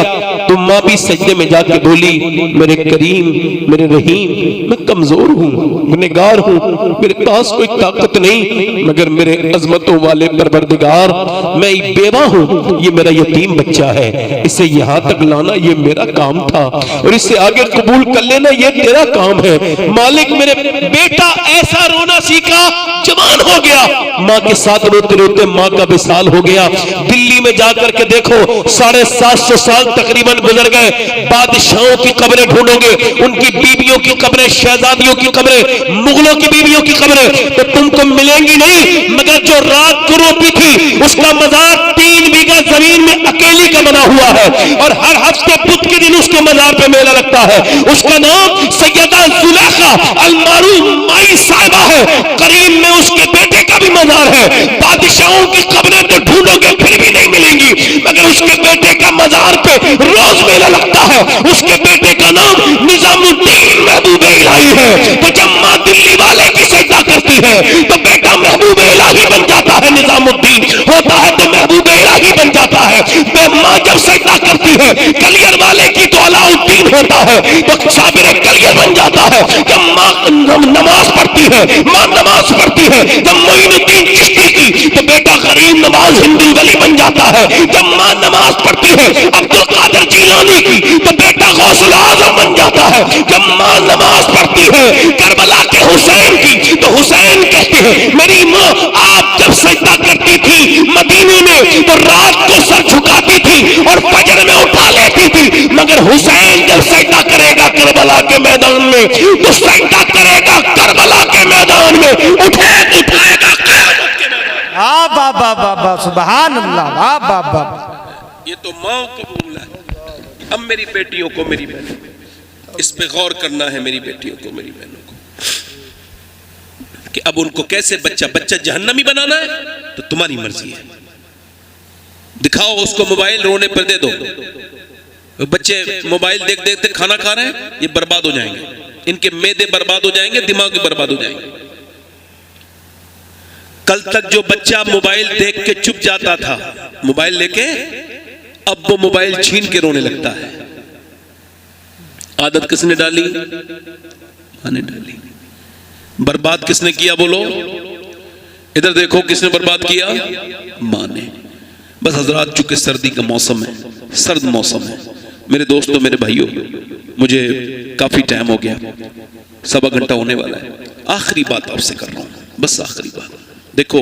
तो माँ भी सजदे में जाके बोली मेरे करीम मेरे रहीम, मैं कमजोर हूँ, गुनहगार हूँ, मेरे पास कोई ताकत नहीं, मगर मेरे अजमतों वाले परवरदिगार मैं बेवा हूँ, ये मेरा यतीम बच्चा है, इसे यहाँ तक लाना ये मेरा काम था और इसे आगे कबूल कर लेना ये तेरा काम है। मालिक मेरे बेटा ऐसा रोना सीखा, जवान हो गया, माँ के साथ रोते रोते माँ का विसाल हो गया। दिल्ली में जाकर के देखो 750 साल तकरीबन गुजर गए, बादशाहों की कब्रें ढूंढोगे, उनकी बीवियों की कब्रें, शहजादियों की कब्रें, मुगलों की बीवियों की कब्रें तो तुमको मिलेंगी नहीं, मगर जो रात को रोती थी उसका मजार 3 बीघा जमीन में अकेली का बना हुआ है और हर हफ्ते बुध के दिन उसके मजार पे मेला लगता है। उसका नाम सैयदा जुलेखा अल-मारूफ माई साहिबा है। करीम में उसके बेटे का भी मजार है। बादशाहों की कब्रें तो ढूंढोगे फिर भी नहीं मिलेंगी, मगर उसके बेटे का मजार पे रोज मेला लगता है। उसके बेटे का नाम निजामुद्दीन महबूब इलाही है। तो जब माँ दिल्ली वाले की सजदा करती है तो बेटा महबूब इलाही बन जाता है, निजामुद्दीन हो होता है तो महबूब इलाही बन जाता है। माँ जब सजदा करती है कलियर वाले की तो अलाउद्दीन होता है तो साबिर कलियर बन जाता है। जब माँ नमाज पढ़ती है, माँ नमाज पढ़ती है जब मोइनुद्दीन चिश्ती की तो बेटा गरीब नवाज हिंदू वली बन जाता है। जब माँ नमाज पढ़ती है अब्दुल कादिर जीलानी की तो बेटा गौसुल आजम बन जाता है। जब माँ नमाज पढ़ती है करबला के हुसैन की तो हुसैन कहते हैं मेरी माँ आप जब सजदा करती थी मदीने में तो रात को सर झुकाती थी और फजर में उठा लेती थी, मगर हुसैन जब सजदा करेगा करबला के मैदान में तो सजदा करेगा करबला के मैदान में, उठाएगा क़यामत के मैदान। वाह वाह वाह वाह वाह, सुभान अल्लाह, वाह वाह वाह। ये तो माँ को बोला है। अब मेरी बेटियों को, मेरी बहनों को इस पे गौर करना है, मेरी बेटियों को, मेरी बहनों को, कि अब उनको कैसे बच्चा जहन्नमी बनाना है तो तुम्हारी मर्जी है। दिखाओ उसको मोबाइल, रोने पर दे दो। बच्चे मोबाइल देख देखते खाना खा रहे हैं, ये बर्बाद हो जाएंगे, इनके मैदे बर्बाद हो जाएंगे, दिमाग बर्बाद हो जाएंगे। कल तक जो बच्चा मोबाइल देख के चुप जाता था, मोबाइल लेके अब वो मोबाइल छीन के रोने लगता है। आदत किसने डाली? माँ ने डाली। बर्बाद किसने किया? बोलो इधर देखो, किसने बर्बाद किया? माँ ने। बस हजरात, चूंकि सर्दी का मौसम है, सर्द मौसम है, मेरे दोस्तों, मेरे भाइयों, मुझे काफी टाइम हो गया, 1.25 घंटा होने वाला है। आखिरी बात आपसे कर रहा हूं, बस आखिरी बात। देखो,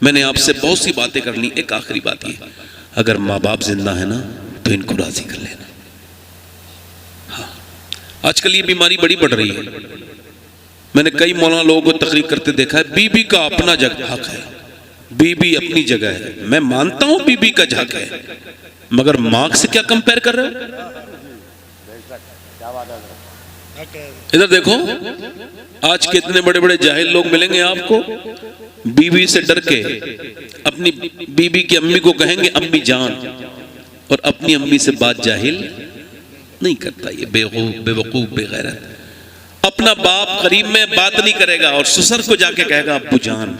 मैंने आपसे बहुत सी बातें कर ली, एक आखिरी बात ये, अगर माँ बाप जिंदा है ना तो इनको राजी कर लेना। हाँ, आजकल ये बीमारी बड़ी बढ़ रही है। मैंने कई मौलाना लोगों को तकरीर करते देखा है, बीबी का अपना हक है, बीबी अपनी जगह है। मैं मानता हूं बीबी का हक है, मगर माँ से क्या कंपेयर कर रहे हो? इधर देखो, आज के इतने बड़े बड़े जाहिल लोग मिलेंगे आपको, बीवी से डर के अपनी बीबी की अम्मी को कहेंगे अम्मी जान, और अपनी अम्मी से बात जाहिल नहीं करता। ये बेवकूफ, बेगैरत। अपना बाप करीब में बात नहीं करेगा और ससुर को जाके कहेगा अब्बू जान।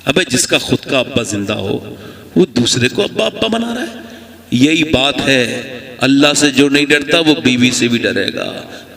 अबे जिसका खुद का अब्बा जिंदा हो वो दूसरे को अब्बा अब्बा बना रहा है। यही बात है, अल्लाह से जो नहीं डरता वो बीवी से भी डरेगा,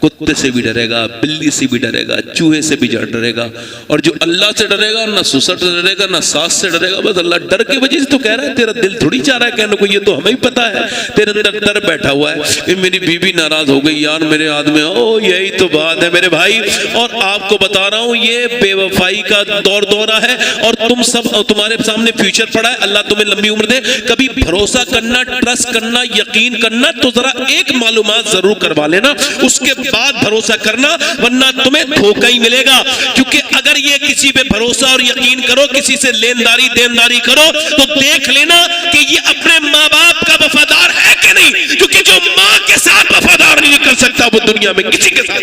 कुत्ते से भी डरेगा, बिल्ली से भी डरेगा, चूहे से भी डरेगा। और जो अल्लाह से डरेगा ना ससुर से डरेगा ना सास से डरेगा, बस अल्लाह डर की वजह से तो कह रहा है। तेरा दिल थोड़ी चाह रहा है कहने को, ये तो हमें ही पता है तेरे अंदर डर बैठा हुआ है। मेरी बीवी नाराज हो गई यार मेरे आदमी, ओ यही तो बात है मेरे भाई। और आपको बता रहा हूं ये बेवफाई का दौरा है और तुम सब, तुम्हारे सामने फ्यूचर पड़ा है। अल्लाह तुम्हें लंबी उम्र दे। कभी भरोसा करना, ट्रस्ट करना, यकीन करना तो जरा एक मालूमात जरूर करवा लेना, उसके बाद भरोसा करना, वरना तुम्हें धोखा ही मिलेगा। क्योंकि अगर ये किसी पे भरोसा और यकीन करो, किसी से लेनदारी देनदारी करो, तो देख लेना कि ये अपने माँ बाप का वफादार है कि नहीं। क्योंकि जो माँ के साथ वफादार नहीं कर सकता वो दुनिया में किसी के साथ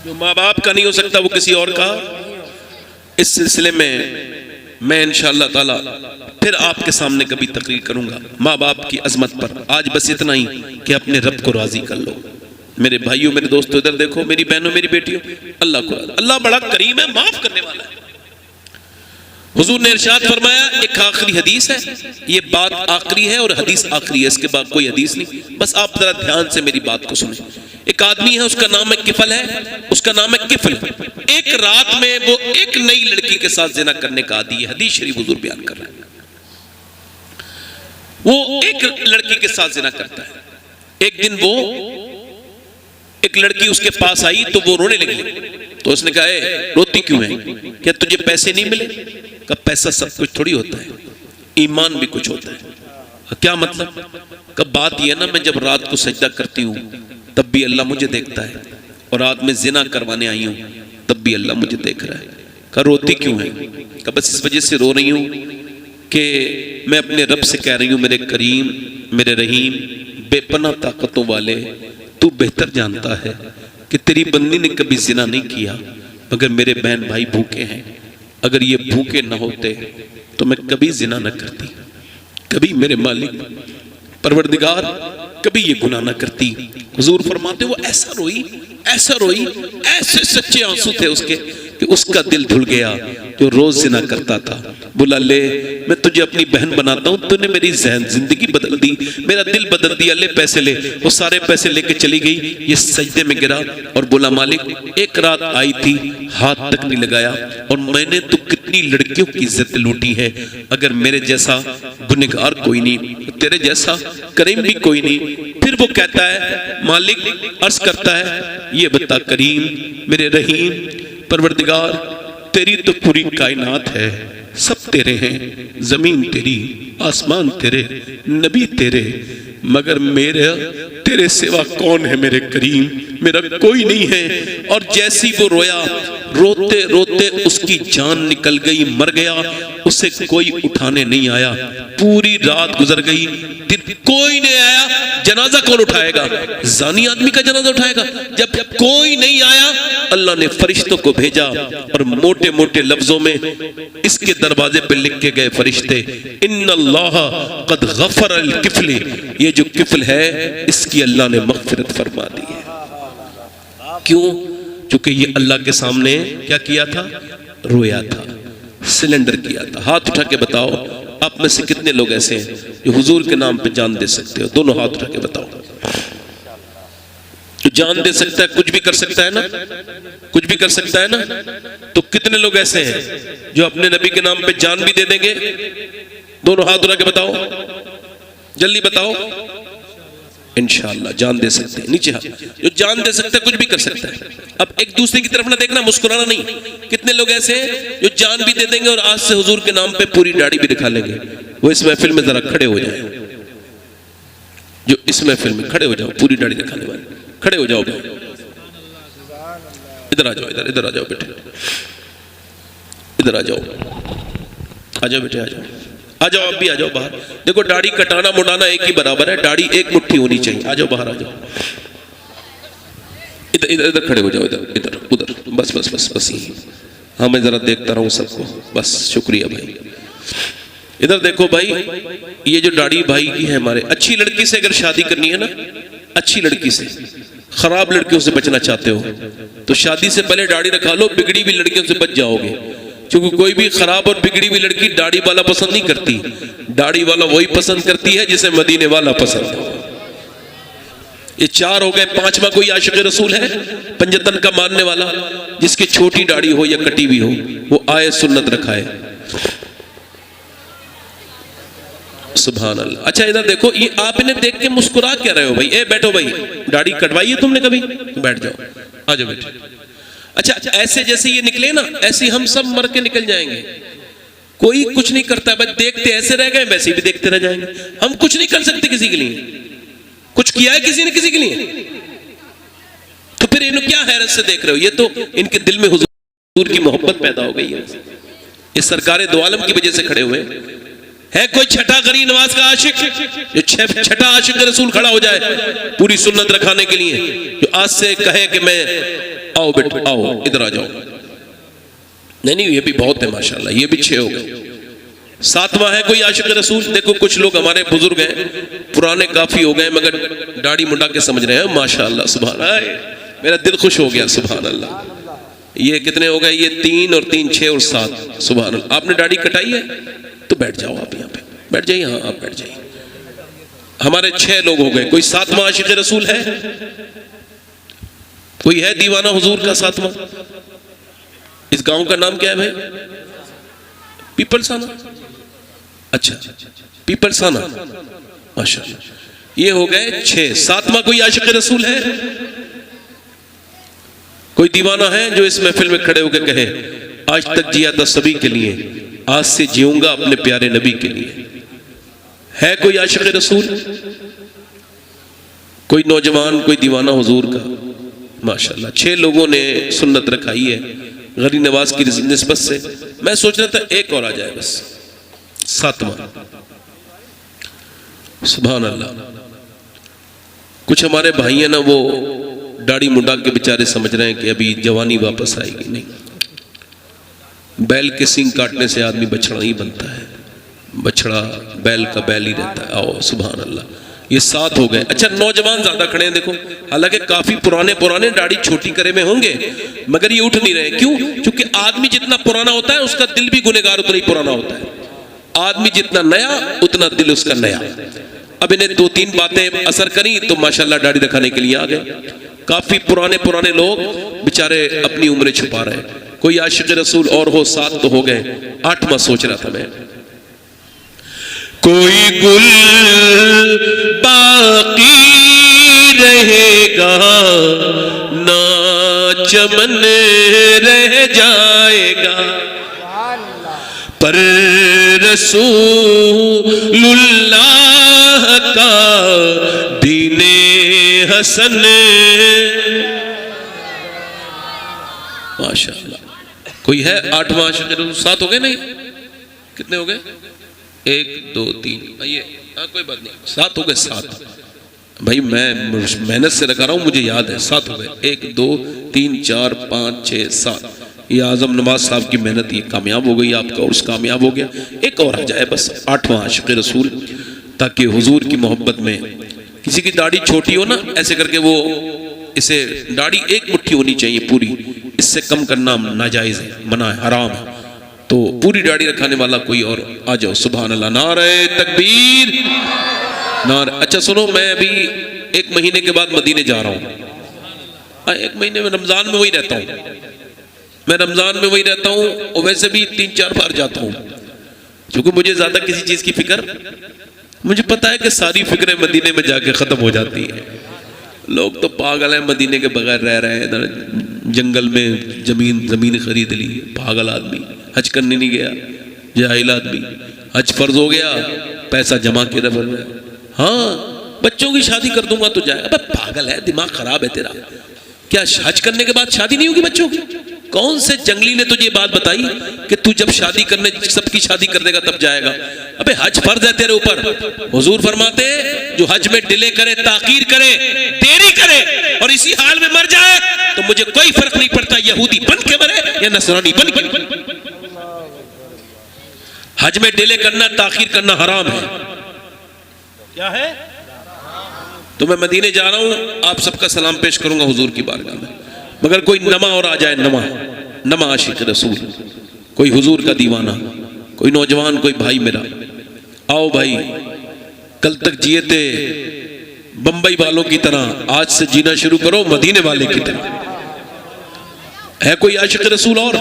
जो माँ बाप का नहीं हो सकता वो किसी और का। इस सिलसिले में मैं इंशाअल्लाह ताला फिर आपके सामने कभी तकरीर करूंगा माँ बाप की अजमत पर। आज बस इतना ही कि अपने रब को राजी कर लो। मेरे भाइयों, मेरे दोस्तों, इधर देखो, मेरी बहनों, मेरी बेटियों, अल्लाह को, अल्लाह बड़ा करीम है, माफ करने वाला है। हुजूर ने इरशाद फरमाया, एक आखिरी हदीस है, ये बात आखिरी है और हदीस आखिरी है, इसके बाद कोई हदीस नहीं। बस आप जरा ध्यान से मेरी बात को सुने। एक आदमी है, उसका नाम है किफल है, उसका नाम है किफल। एक रात में वो एक नई लड़की के साथ जिना करने का आदी है। हदीस शरीफ हुजूर बयान कर रहे हैं। वो एक लड़की के साथ जिना करता है। एक दिन वो एक लड़की उसके पास आई तो वो रोने लगी। तो उसने कहा, रोती क्यों है? क्या तुझे पैसे नहीं मिले? कहा, पैसा सब कुछ थोड़ी होता है, ईमान भी कुछ होता है। क्या मतलब? कब बात यह ना, मैं जब रात को सजदा करती हूँ तब भी अल्लाह मुझे देखता है, और रात में जिना करवाने आई हूँ तब भी अल्लाह मुझे देख रहा है। कहा, रोती क्यों है? कहा, बस इस वजह से रो रही हूँ कि मैं अपने रब से कह रही हूँ, मेरे करीम, मेरे रहीम, बेपनाह ताकतों वाले, तू बेहतर जानता है कि तेरी बंदी ने कभी जिना नहीं किया, मगर मेरे बहन भाई भूखे हैं। अगर ये भूखे न होते तो मैं कभी जिना न करती, कभी मेरे मालिक परवरदिगार कभी ये गुनाह न करती। हुजूर फरमाते वो ऐसा रोई, ऐसे सच्चे आंसू थे उसके कि उसका दिल धुल गया जो रोज जिना करता था। बोला ले मैं तुझे अपनी बहन बनाता हूं, तूने मेरी जिंदगी बदल दी, मेरा दिल बदल दिया, ले पैसे ले। वो सारे पैसे लेके चली गई। ये सजदे में गिरा और बोला मालिक एक रात आई थी, हाथ तक नहीं लगाया, और मैंने तो कितनी लड़कियों की इज्जत लूटी है, अगर मेरे जैसा गुनहगार कोई नहीं, तेरे जैसा करीम भी कोई नहीं। फिर वो कहता है मालिक, अर्ज करता है ये बता करीम मेरे रहीम परवरदिगार, तेरी तो पूरी कायनात है, सब तेरे हैं, जमीन तेरी, आसमान तेरे, नबी तेरे, मगर मेरे तेरे सिवा कौन है मेरे करीम, मेरा कोई नहीं है। और जैसी वो रोया, रोते रोते उसकी जान निकल गई, मर गया, उसे कोई उठाने नहीं आया। पूरी रात गुजर गई, दिन कोई नहीं आया। जनाजा कौन उठाएगा? जानी आदमी का जनाजा उठाएगा? जब कोई नहीं आया, अल्लाह ने फरिश्तों को भेजा और मोटे मोटे लफ्जों में इसके दरवाजे पे लिख के गए फरिश्ते, इन्नल्लाह कद गफर अल किफल, ये जो किफल है इसकी अल्लाह ने मगफिरत फरमा दी है। क्यों? क्योंकि ये अल्लाह के सामने क्या किया था? रोया था, सिलेंडर किया था। हाथ उठा के बताओ आप में से कितने लोग ऐसे हैं जो हुजूर के नाम पे जान दे सकते हो? दोनों हाथ उठा के बताओ। जो जान दे सकता है कुछ भी कर सकता है ना, कुछ भी कर सकता है ना। तो कितने लोग ऐसे हैं जो अपने नबी के नाम पे जान भी दे देंगे? दोनों हाथ उठा के बताओ, जल्दी बताओ। इंशाअल्लाह जान दे सकते हैं, नीचे हाथ। जो जान दे सकता है कुछ भी कर सकता है। अब एक दूसरे की तरफ ना देखना, मुस्कुराना नहीं। कितने लोग ऐसे हैं जो जान भी दे देंगे और आज से हुजूर के नाम पे पूरी दाढ़ी भी दिखा लेंगे? वो इस महफिल में जरा खड़े हो जाए, जो इस महफिल में खड़े हो जाओ, पूरी दाढ़ी दिखाने वाले खड़े हो जाओ। इधर आ जाओ, इधर आ जाओ बेटे, इधर आ जाओ, आ जाओ बेटे, आ जाओ, आ जाओ, आप भी आ जाओ बाहर। देखो दाढ़ी कटाना मुड़ाना एक ही बराबर है, दाढ़ी एक मुट्ठी होनी चाहिए। आ जाओ बाहर, आ जाओ, इधर इधर इधर खड़े हो जाओ, इधर इधर उधर, बस बस बस बस यही। हाँ मैं जरा देखता रहूं सबको, बस शुक्रिया भाई। इधर देखो भाई, ये जो दाढ़ी भाई की है हमारे, अच्छी लड़की से अगर शादी करनी है ना, अच्छी लड़की से, खराब लड़कियों से बचना चाहते हो तो शादी से पहले दाढ़ी रखा लो, बिगड़ी हुई लड़कियों से बच जाओगे। क्योंकि कोई भी खराब और बिगड़ी हुई लड़की दाढ़ी वाला पसंद नहीं करती, दाढ़ी वाला वही पसंद करती है जिसे मदीने वाला पसंद हो। ये चार हो गए। पांचवा कोई आशिक रसूल है पंजतन का मानने वाला, जिसकी छोटी दाढ़ी हो या कटी हुई हो, वो आए सुन्नत रखाए। सुभान अल्लाह। अच्छा इधर देखो, ये आप इन्हें देख के मुस्कुरा क्या रहे हो भाई? ए बैठो भाई, दाढ़ी कटवाई है तुमने कभी? बैठ जाओ, आ जाओ बेटे। अच्छा ऐसे जैसे ये निकले ना, ऐसे हम सब मर के निकल जाएंगे। कोई कुछ नहीं करता, बस देखते ऐसे रह गए, वैसे भी देखते रह जाएंगे। हम कुछ नहीं कर सकते किसी के लिए। कुछ किया है किसी ने किसी के लिए? तो फिर इन्हें क्या हैरत से देख रहे हो? ये तो इनके दिल में हुजूर की मोहब्बत पैदा हो गई है। ये सरकारे दो आलम की वजह से खड़े हुए है। कोई छठा गरीब नवाज का आशिक, जो छठा आशिक रसूल खड़ा हो जाए पूरी सुन्नत रखाने के लिए, जो आज से कहे कि मैं, आओ बेटे आओ, इधर आ जाओ। नहीं नहीं, ये भी बहुत है माशाल्लाह, ये भी 6 हो गए। 7वां है कोई आशिक रसूल। देखो कुछ लोग हमारे बुजुर्ग हैं, पुराने काफी हो गए, मगर दाढ़ी मुंडा के समझ रहे हैं माशाल्लाह। सुभान अल्लाह, मेरा दिल खुश हो गया। सुभान अल्लाह। ये कितने हो गए? ये 3 और 3 6 और 7। सुभान अल्लाह। आपने दाढ़ी कटाई है तो बैठ जाओ, आप यहाँ पे बैठ जाइए। हाँ आप बैठ जाइए। हमारे 6 लोग हो गए। कोई 7वां आशिक रसूल है? कोई है दीवाना हुजूर का 7वां? इस गांव का नाम क्या है भाई? पीपलसाना। अच्छा पीपलसाना, माशाल्लाह। ये हो गए 6। 7वां कोई आशिक रसूल है? कोई दीवाना है जो इस महफिल में खड़े होकर कहे आज तक जिया था सभी के लिए, आज से जीऊंगा अपने प्यारे नबी के लिए? है कोई आशिक रसूल? कोई नौजवान, कोई दीवाना हुजूर का? माशाल्लाह 6 लोगों ने सुन्नत रखाई है गरीब नवाज की निस्बत से। मैं सोच रहा था एक और आ जाए बस, 7वां। सुभान अल्लाह। कुछ हमारे भाई हैं ना, वो दाढ़ी मुंडा के बेचारे समझ रहे हैं कि अभी जवानी वापस आएगी। नहीं, बैल के सींग काटने से आदमी बछड़ा नहीं बनता है, बछड़ा बैल का बैल ही रहता है। आओ सुभान अल्लाह। ये 7 हो गए। अच्छा नौजवान ज्यादा खड़े हैं देखो, हालांकि काफी पुराने दाढ़ी छोटी करे में होंगे, मगर ये उठ नहीं रहे। क्यों? क्योंकि आदमी जितना पुराना होता है उसका दिल भी गुनहगार उतना ही पुराना होता है। आदमी जितना नया उतना दिल उसका नया। अब इन्हें 2-3 बातें असर करी तो माशाल्लाह दाढ़ी रखाने के लिए आ गए। काफी पुराने लोग बेचारे अपनी उम्रें छुपा रहे। कोई आशिक रसूल और हो, 7 तो हो गए, 8वां सोच रहा था मैं। कोई गुल बाकी रहेगा ना चमन रह जाएगा, पर रसूलुल्लाह का दीने हसन। माशाअल्लाह। कोई है 8वां आशिक रसूल? 7 हो गए नहीं? कितने हो गए? 1 2 3 आइए। हाँ कोई बात नहीं, 7 हो गए। 7 भाई मैं मेहनत से लगा रहा हूं, मुझे याद है। 7 हो गए। 1 2 3 4 5 6 7। ये आजम नवाज साहब की मेहनत ये कामयाब हो गई, आपका उर्स कामयाब हो गया। एक और आ जाए बस, 8वां आशिक रसूल, ताकि हुजूर की मोहब्बत में किसी की दाढ़ी छोटी हो ना, ऐसे करके वो इसे दाढ़ी 1 मुट्ठी होनी चाहिए पूरी, इससे कम करना नाजायज है, मना है, हराम है। तो पूरी दाढ़ी रखाने वाला कोई और आ जाओ। सुभान अल्लाह, नारे तकबीर, नारे। अच्छा सुनो, मैं अभी 1 महीने के बाद मदीने जा रहा हूँ। 1 महीने में रमजान में वही रहता हूँ, मैं रमजान में वही रहता हूँ, और वैसे भी 3-4 बार जाता हूँ, क्योंकि मुझे ज्यादा किसी चीज की फिक्र, मुझे पता है कि सारी फिक्रें मदीने में जाके खत्म हो जाती है। लोग तो पागल हैं, मदीने के बगैर रह रहे हैं, इधर जंगल में जमीन खरीद ली। पागल आदमी, हज करने नहीं गया, जाहिल आदमी। हज फर्ज हो गया, पैसा जमा के रह रहा है। हाँ बच्चों की शादी कर दूंगा तो जाए। अबे पागल है, दिमाग खराब है तेरा। क्या हज करने के बाद शादी नहीं होगी बच्चों की? कौन से जंगली ने तुझे बात बताई कि तू जब शादी करने सबकी शादी कर देगा तब जाएगा? अबे हज फर्ज है तेरे ऊपर। हुजूर फरमाते जो हज में डिले करे, ताकीर करे, देरी करे और इसी हाल में मर जाए तो मुझे कोई फर्क नहीं पड़ता, यहूदी बन के मरे या नसरानी बन के। हज में डिले करना, ताकीर करना हराम है। क्या है? तो मैं मदीने जा रहा हूं, आप सबका सलाम पेश करूंगा हुजूर की बारगाह में, मगर कोई नमा और आ जाए, नमा आशिक रसूल, कोई हुजूर का दीवाना, कोई नौजवान, कोई भाई मेरा, आओ भाई, कल तक जिए थे बंबई वालों की तरह, आज से जीना शुरू करो मदीने वाले की तरह। है कोई आशिक रसूल और?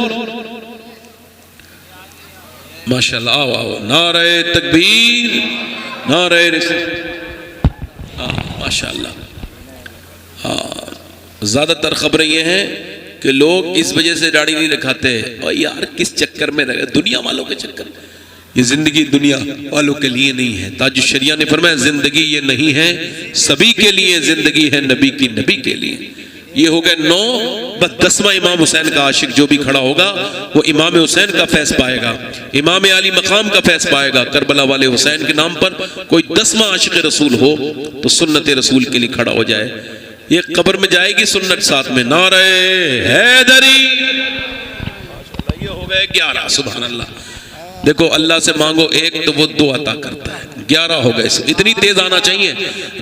माशाल्लाह, आओ आओ, नारे तकबीर, नारे रसूल। माशाल्लाह। ज्यादातर खबरें ये हैं कि लोग इस वजह से दाढ़ी नहीं रखाते, और यार किस चक्कर में रहे, दुनिया वालों के चक्कर। ये जिंदगी दुनिया वालों के लिए नहीं है। ताज शरिया ने फरमाया जिंदगी ये नहीं है सभी के लिए, जिंदगी है नबी की, नबी के लिए। ये हो गए 9। बस 10वां इमाम हुसैन का आशिक जो भी खड़ा होगा वो इमाम हुसैन का फैज़ पाएगा, इमाम अली मकाम का फैज़ पाएगा। करबला वाले हुसैन के नाम पर कोई 10वां आशिक रसूल हो तो सुन्नत रसूल के लिए खड़ा हो जाए। ये कब्र में जाएगी सुन्नत साथ में, नारे हैदरी। ये हो गए 11। सुभान अल्लाह। देखो अल्लाह से मांगो 1 तो वो 2 अता करता है। 11 हो गए। इतनी तेज आना चाहिए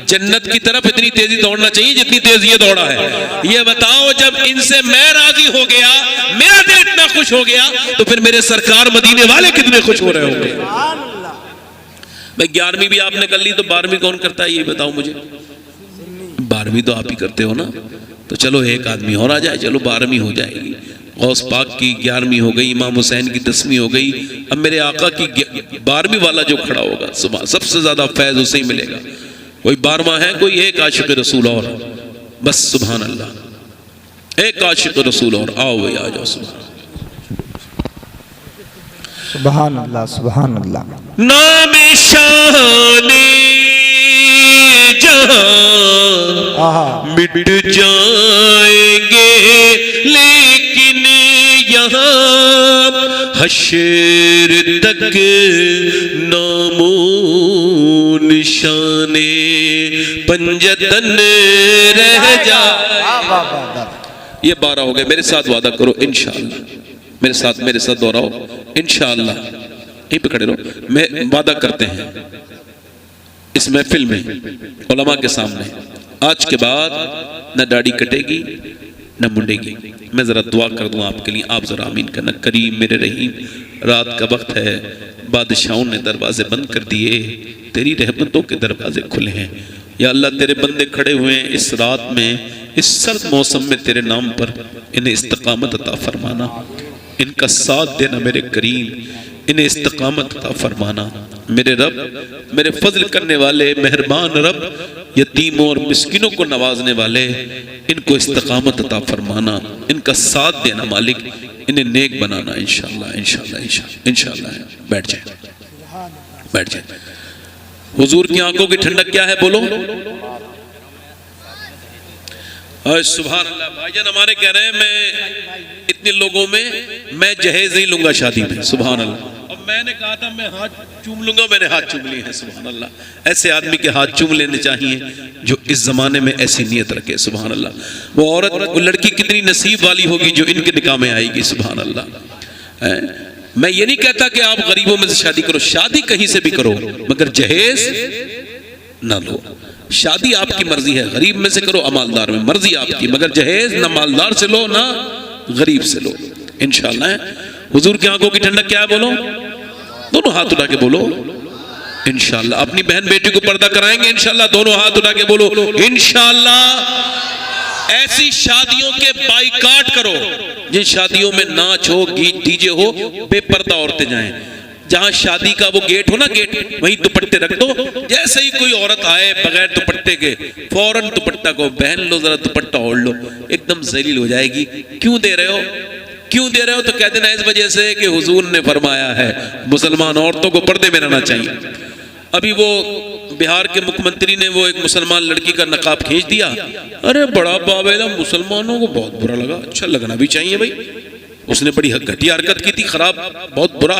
जन्नत की तरफ, इतनी तेजी दौड़ना चाहिए जितनी तेज ये दौड़ा है। ये बताओ जब इनसे मैं राजी हो गया, मेरा दिल इतना खुश हो गया, तो फिर मेरे सरकार मदीने वाले कितने खुश हो रहे होंगे। भाई 11वीं भी आपने कर ली तो 12वीं कौन करता है ये बताओ मुझे? 12वीं तो आप ही करते हो ना। तो चलो एक आदमी और आ जाए, चलो 12वीं हो जाएगी। गौस पाक की 11वीं हो गई, इमाम हुसैन की 10वीं हो गई। अब मेरे आका की 12वीं वाला जो खड़ा होगा सुबह सबसे ज्यादा फैज उसे ही मिलेगा। कोई 12वां है, कोई एक आशिक रसूल और, बस सुभान अल्लाह, एक आशिक रसूल और। आओ भाई आ जाओ। सुभान अल्लाह, सुभान अल्लाह। नाम शाने जहां मिट जाएंगे लेकिन यहाँ हश्र तक नामो निशाने पंजतन रह जाए। ये 12 हो गए। मेरे साथ वादा करो इंशाअल्लाह, मेरे साथ दोहराओ इंशाअल्लाह। यहीं पे खड़े रहो, मैं वादा करते हैं इस महफिल में उलमा के सामने आज के बाद न दाढ़ी कटेगी न मुंडेगी। मैं ज़रा दुआ कर दूँ आपके लिए, आप ज़रा आमीन करना। करीम मेरे रहीम, रात का वक्त है, बादशाहों ने दरवाजे बंद कर दिए, तेरी रहमतों के दरवाजे खुले हैं। या अल्लाह तेरे बंदे खड़े हुए हैं इस रात में, इस सर्द मौसम में तेरे नाम पर, इन्हें इस्तकामत अता फरमाना, इनका साथ देना मेरे करीम, इन्हें इस्तकामत अता फरमाना मेरे रब। मेरे फजल करने वाले मेहरबान रब, यतीमों और मिस्किनों को नवाजने वाले, इनको इस्तकामत अता फरमाना, इनका साथ देना मालिक, इन्हें नेक बनाना इंशाअल्लाह इंशाअल्लाह इंशाअल्लाह इंशाअल्लाह। बैठ जाए, बैठ जाए। हुजूर की आंखों की ठंडक क्या है बोलो? सुभान अल्लाह। भाईजान हमारे कह रहे हैं मैं इतने लोगों में मैं जहेज नहीं लूंगा शादी में। सुभान अल्लाह। अब मैंने कहा था मैं हाथ चूम लूंगा, मैंने हाथ चूम लिए हैं। सुभान अल्लाह। ऐसे आदमी के हाथ चूम लेने चाहिए जो इस जमाने में ऐसी नीयत रखे। सुभान अल्लाह। वो औरत, वो लड़की कितनी नसीब वाली होगी जो इनके निकाह में आएगी। सुभान अल्लाह। मैं ये नहीं कहता कि आप गरीबों में से शादी करो, शादी कहीं से भी करो, मगर जहेज ना लो। शादी आपकी मर्जी है, गरीब में से करो अमालदार में, मर्जी आपकी, मगर जहेज ना मालदार से लो ना गरीब से लो इंशाअल्लाह। हुजूर की आंखों की ठंडक क्या है बोलो? दोनों हाथ उठा के बोलो इंशाअल्लाह। अपनी बहन बेटी को पर्दा कराएंगे इंशाअल्लाह। दोनों हाथ उठा के बोलो इंशाअल्लाह। ऐसी शादियों के बाइकाट करो जिन शादियों में नाच हो, गीत, डीजे हो, बेपर्दा औरतें जाएं। जहां शादी का वो गेट हो ना, गेट वहीं दुपट्टे रख दो। जैसे ही कोई औरत आए बगैर दुपट्टे के, फौरन दुपट्टा को बहन लो, जरा दुपट्टा ओढ़ लो, एकदम जलील हो जाएगी। क्यों दे रहे हो? क्यों दे रहे हो? तो कह देना इस वजह से कि हुजूर ने फरमाया है मुसलमान औरतों को पर्दे में रहना चाहिए। अभी वो बिहार के मुख्यमंत्री ने वो एक मुसलमान लड़की का नकाब खींच दिया। अरे बड़ा बावेला, मुसलमानों को बहुत बुरा लगा। अच्छा लगना भी चाहिए भाई। उसने बड़ी घटिया हरकत की थी, खराब, बहुत बुरा।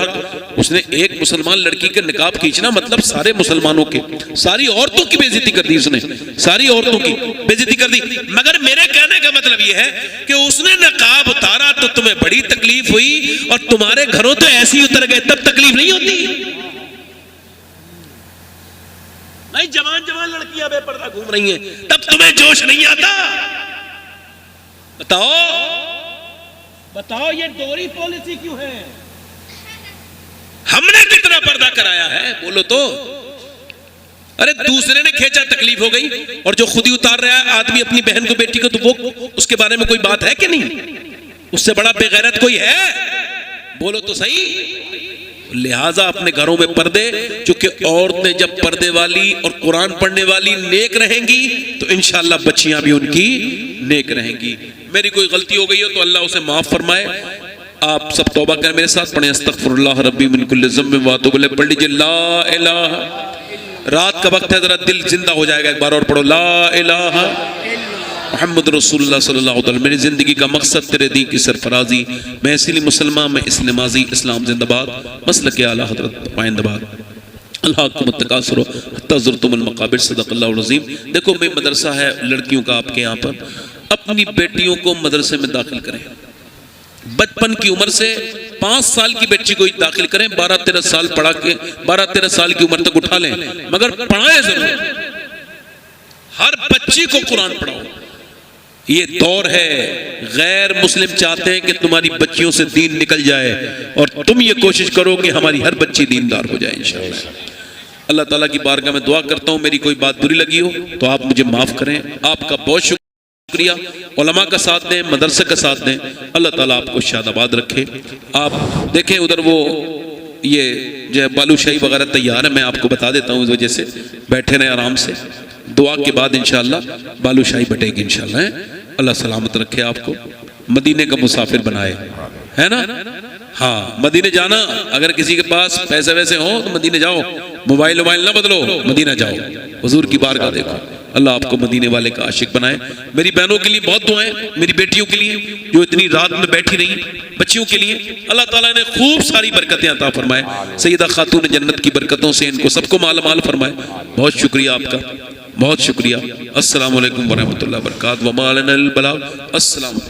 उसने एक मुसलमान लड़की के निकाब खींचना मतलब सारे मुसलमानों के, सारी औरतों की बेइज्जती कर दी उसने, सारी औरतों की बेइज्जती कर दी। मगर मेरे कहने का मतलब यह है कि उसने निकाब उतारा तो तुम्हें बड़ी तकलीफ हुई, और तुम्हारे घरों तो ऐसे ही उतर गए, तब तकलीफ नहीं होती। नहीं, जवान जवान लड़कियां बेपर्दा घूम रही हैं, तब तुम्हें जोश नहीं आता? बताओ बताओ, ये दोहरी पॉलिसी क्यों है? हमने कितना पर्दा कराया है बोलो तो? अरे दूसरे ने खींचा तकलीफ हो गई, और जो खुद ही उतार रहा है आदमी अपनी बहन को, बेटी को, तो वो उसके बारे में कोई बात है कि नहीं? उससे बड़ा बेगैरत कोई है? बोलो तो सही। लिहाजा अपने घरों में पर्दे, चूंकि औरतें जब पर्दे वाली और कुरान पढ़ने वाली नेक रहेंगी तो इंशाअल्लाह बच्चियां भी उनकी नेक रहेंगी। मेरी कोई गलती हो गई हो तो अल्लाह उसे माफ फरमाए। आप सब तौबा करें, मेरे साथ पढ़ें अस्तगफिरुल्लाह रब्बी मिन कुल्लि ज़म्बिन व अतूबु इलैह। पढ़ लीजिए ला इलाहा। रात का वक्त है, जरा दिल जिंदा हो जाएगा, एक बार और पढ़ो ला इलाहा मुहम्मद रसूलुल्लाह सल्लल्लाहु अलैहि वसल्लम। मेरी जिंदगी का मकसद तेरे दीन की सरफराजी, मैं इसलिए मुसलमान, मैं इसलिए माजी, इस्लाम जिंदाबाद, मसलक आला हज़रत पाइंदाबाद। अल्लाह को मुतकासरो हत्ता ज़ुरतुमुल मक़ाबिर, सदक़ल्लाहुल अज़ीम। देखो मैं मदरसा है लड़कियों का आपके यहाँ पर, अपनी बेटियों को मदरसे में दाखिल करें। बचपन की उम्र से 5 साल की बच्ची को दाखिल करें, 12-13 साल पढ़ा के 12-13 साल की उम्र तक उठा लें, मगर पढ़ाएं जरूर। हर बच्ची को कुरान पढ़ाओ। ये दौर है, गैर मुस्लिम चाहते हैं कि तुम्हारी बच्चियों से दीन निकल जाए, और तुम ये कोशिश करो कि हमारी हर बच्ची दीनदार हो जाए इंशाअल्लाह। अल्लाह ताला की बारगाह में दुआ करता हूँ, मेरी कोई बात बुरी लगी हो तो आप मुझे माफ करें। आपका बहुत शुक्रिया, उलमा का साथ दें, मदरसे का साथ दें। अल्लाह ताला आपको शादाबाद रखे। आप देखें उधर वो ये जो है बालूशाही वगैरह तैयार है, मैं आपको बता देता हूँ, इस वजह से बैठे रहें आराम से। दुआ के बाद इंशाअल्लाह बालूशाही बटेगी इंशाअल्लाह। अल्लाह सलामत रखे आपको, मदीने का मुसाफिर बनाए, है ना? हाँ, मदीने जाना। अगर किसी के पास पैसे वैसे हो तो मदीने जाओ, मोबाइल ना बदलो, मदीना जाओ, हुजूर की बारगाह देखो। अल्लाह आपको मदीने वाले का आशिक बनाए। मेरी बहनों के लिए बहुत दुआएं, मेरी बेटियों के लिए जो इतनी रात में बैठी रही, बच्चियों के लिए अल्लाह ताला ने खूब सारी बरकतें अता फरमाए। सैयदा खातून जन्नत की बरकतों से इनको सबको मालामाल फरमाए। बहुत शुक्रिया आपका, बहुत शुक्रिया। अस्सलामु अलैकुम वरहमतुल्लाहि वबरकातुहू। व मा अलैना इल्लल बलाग। अस्सलाम।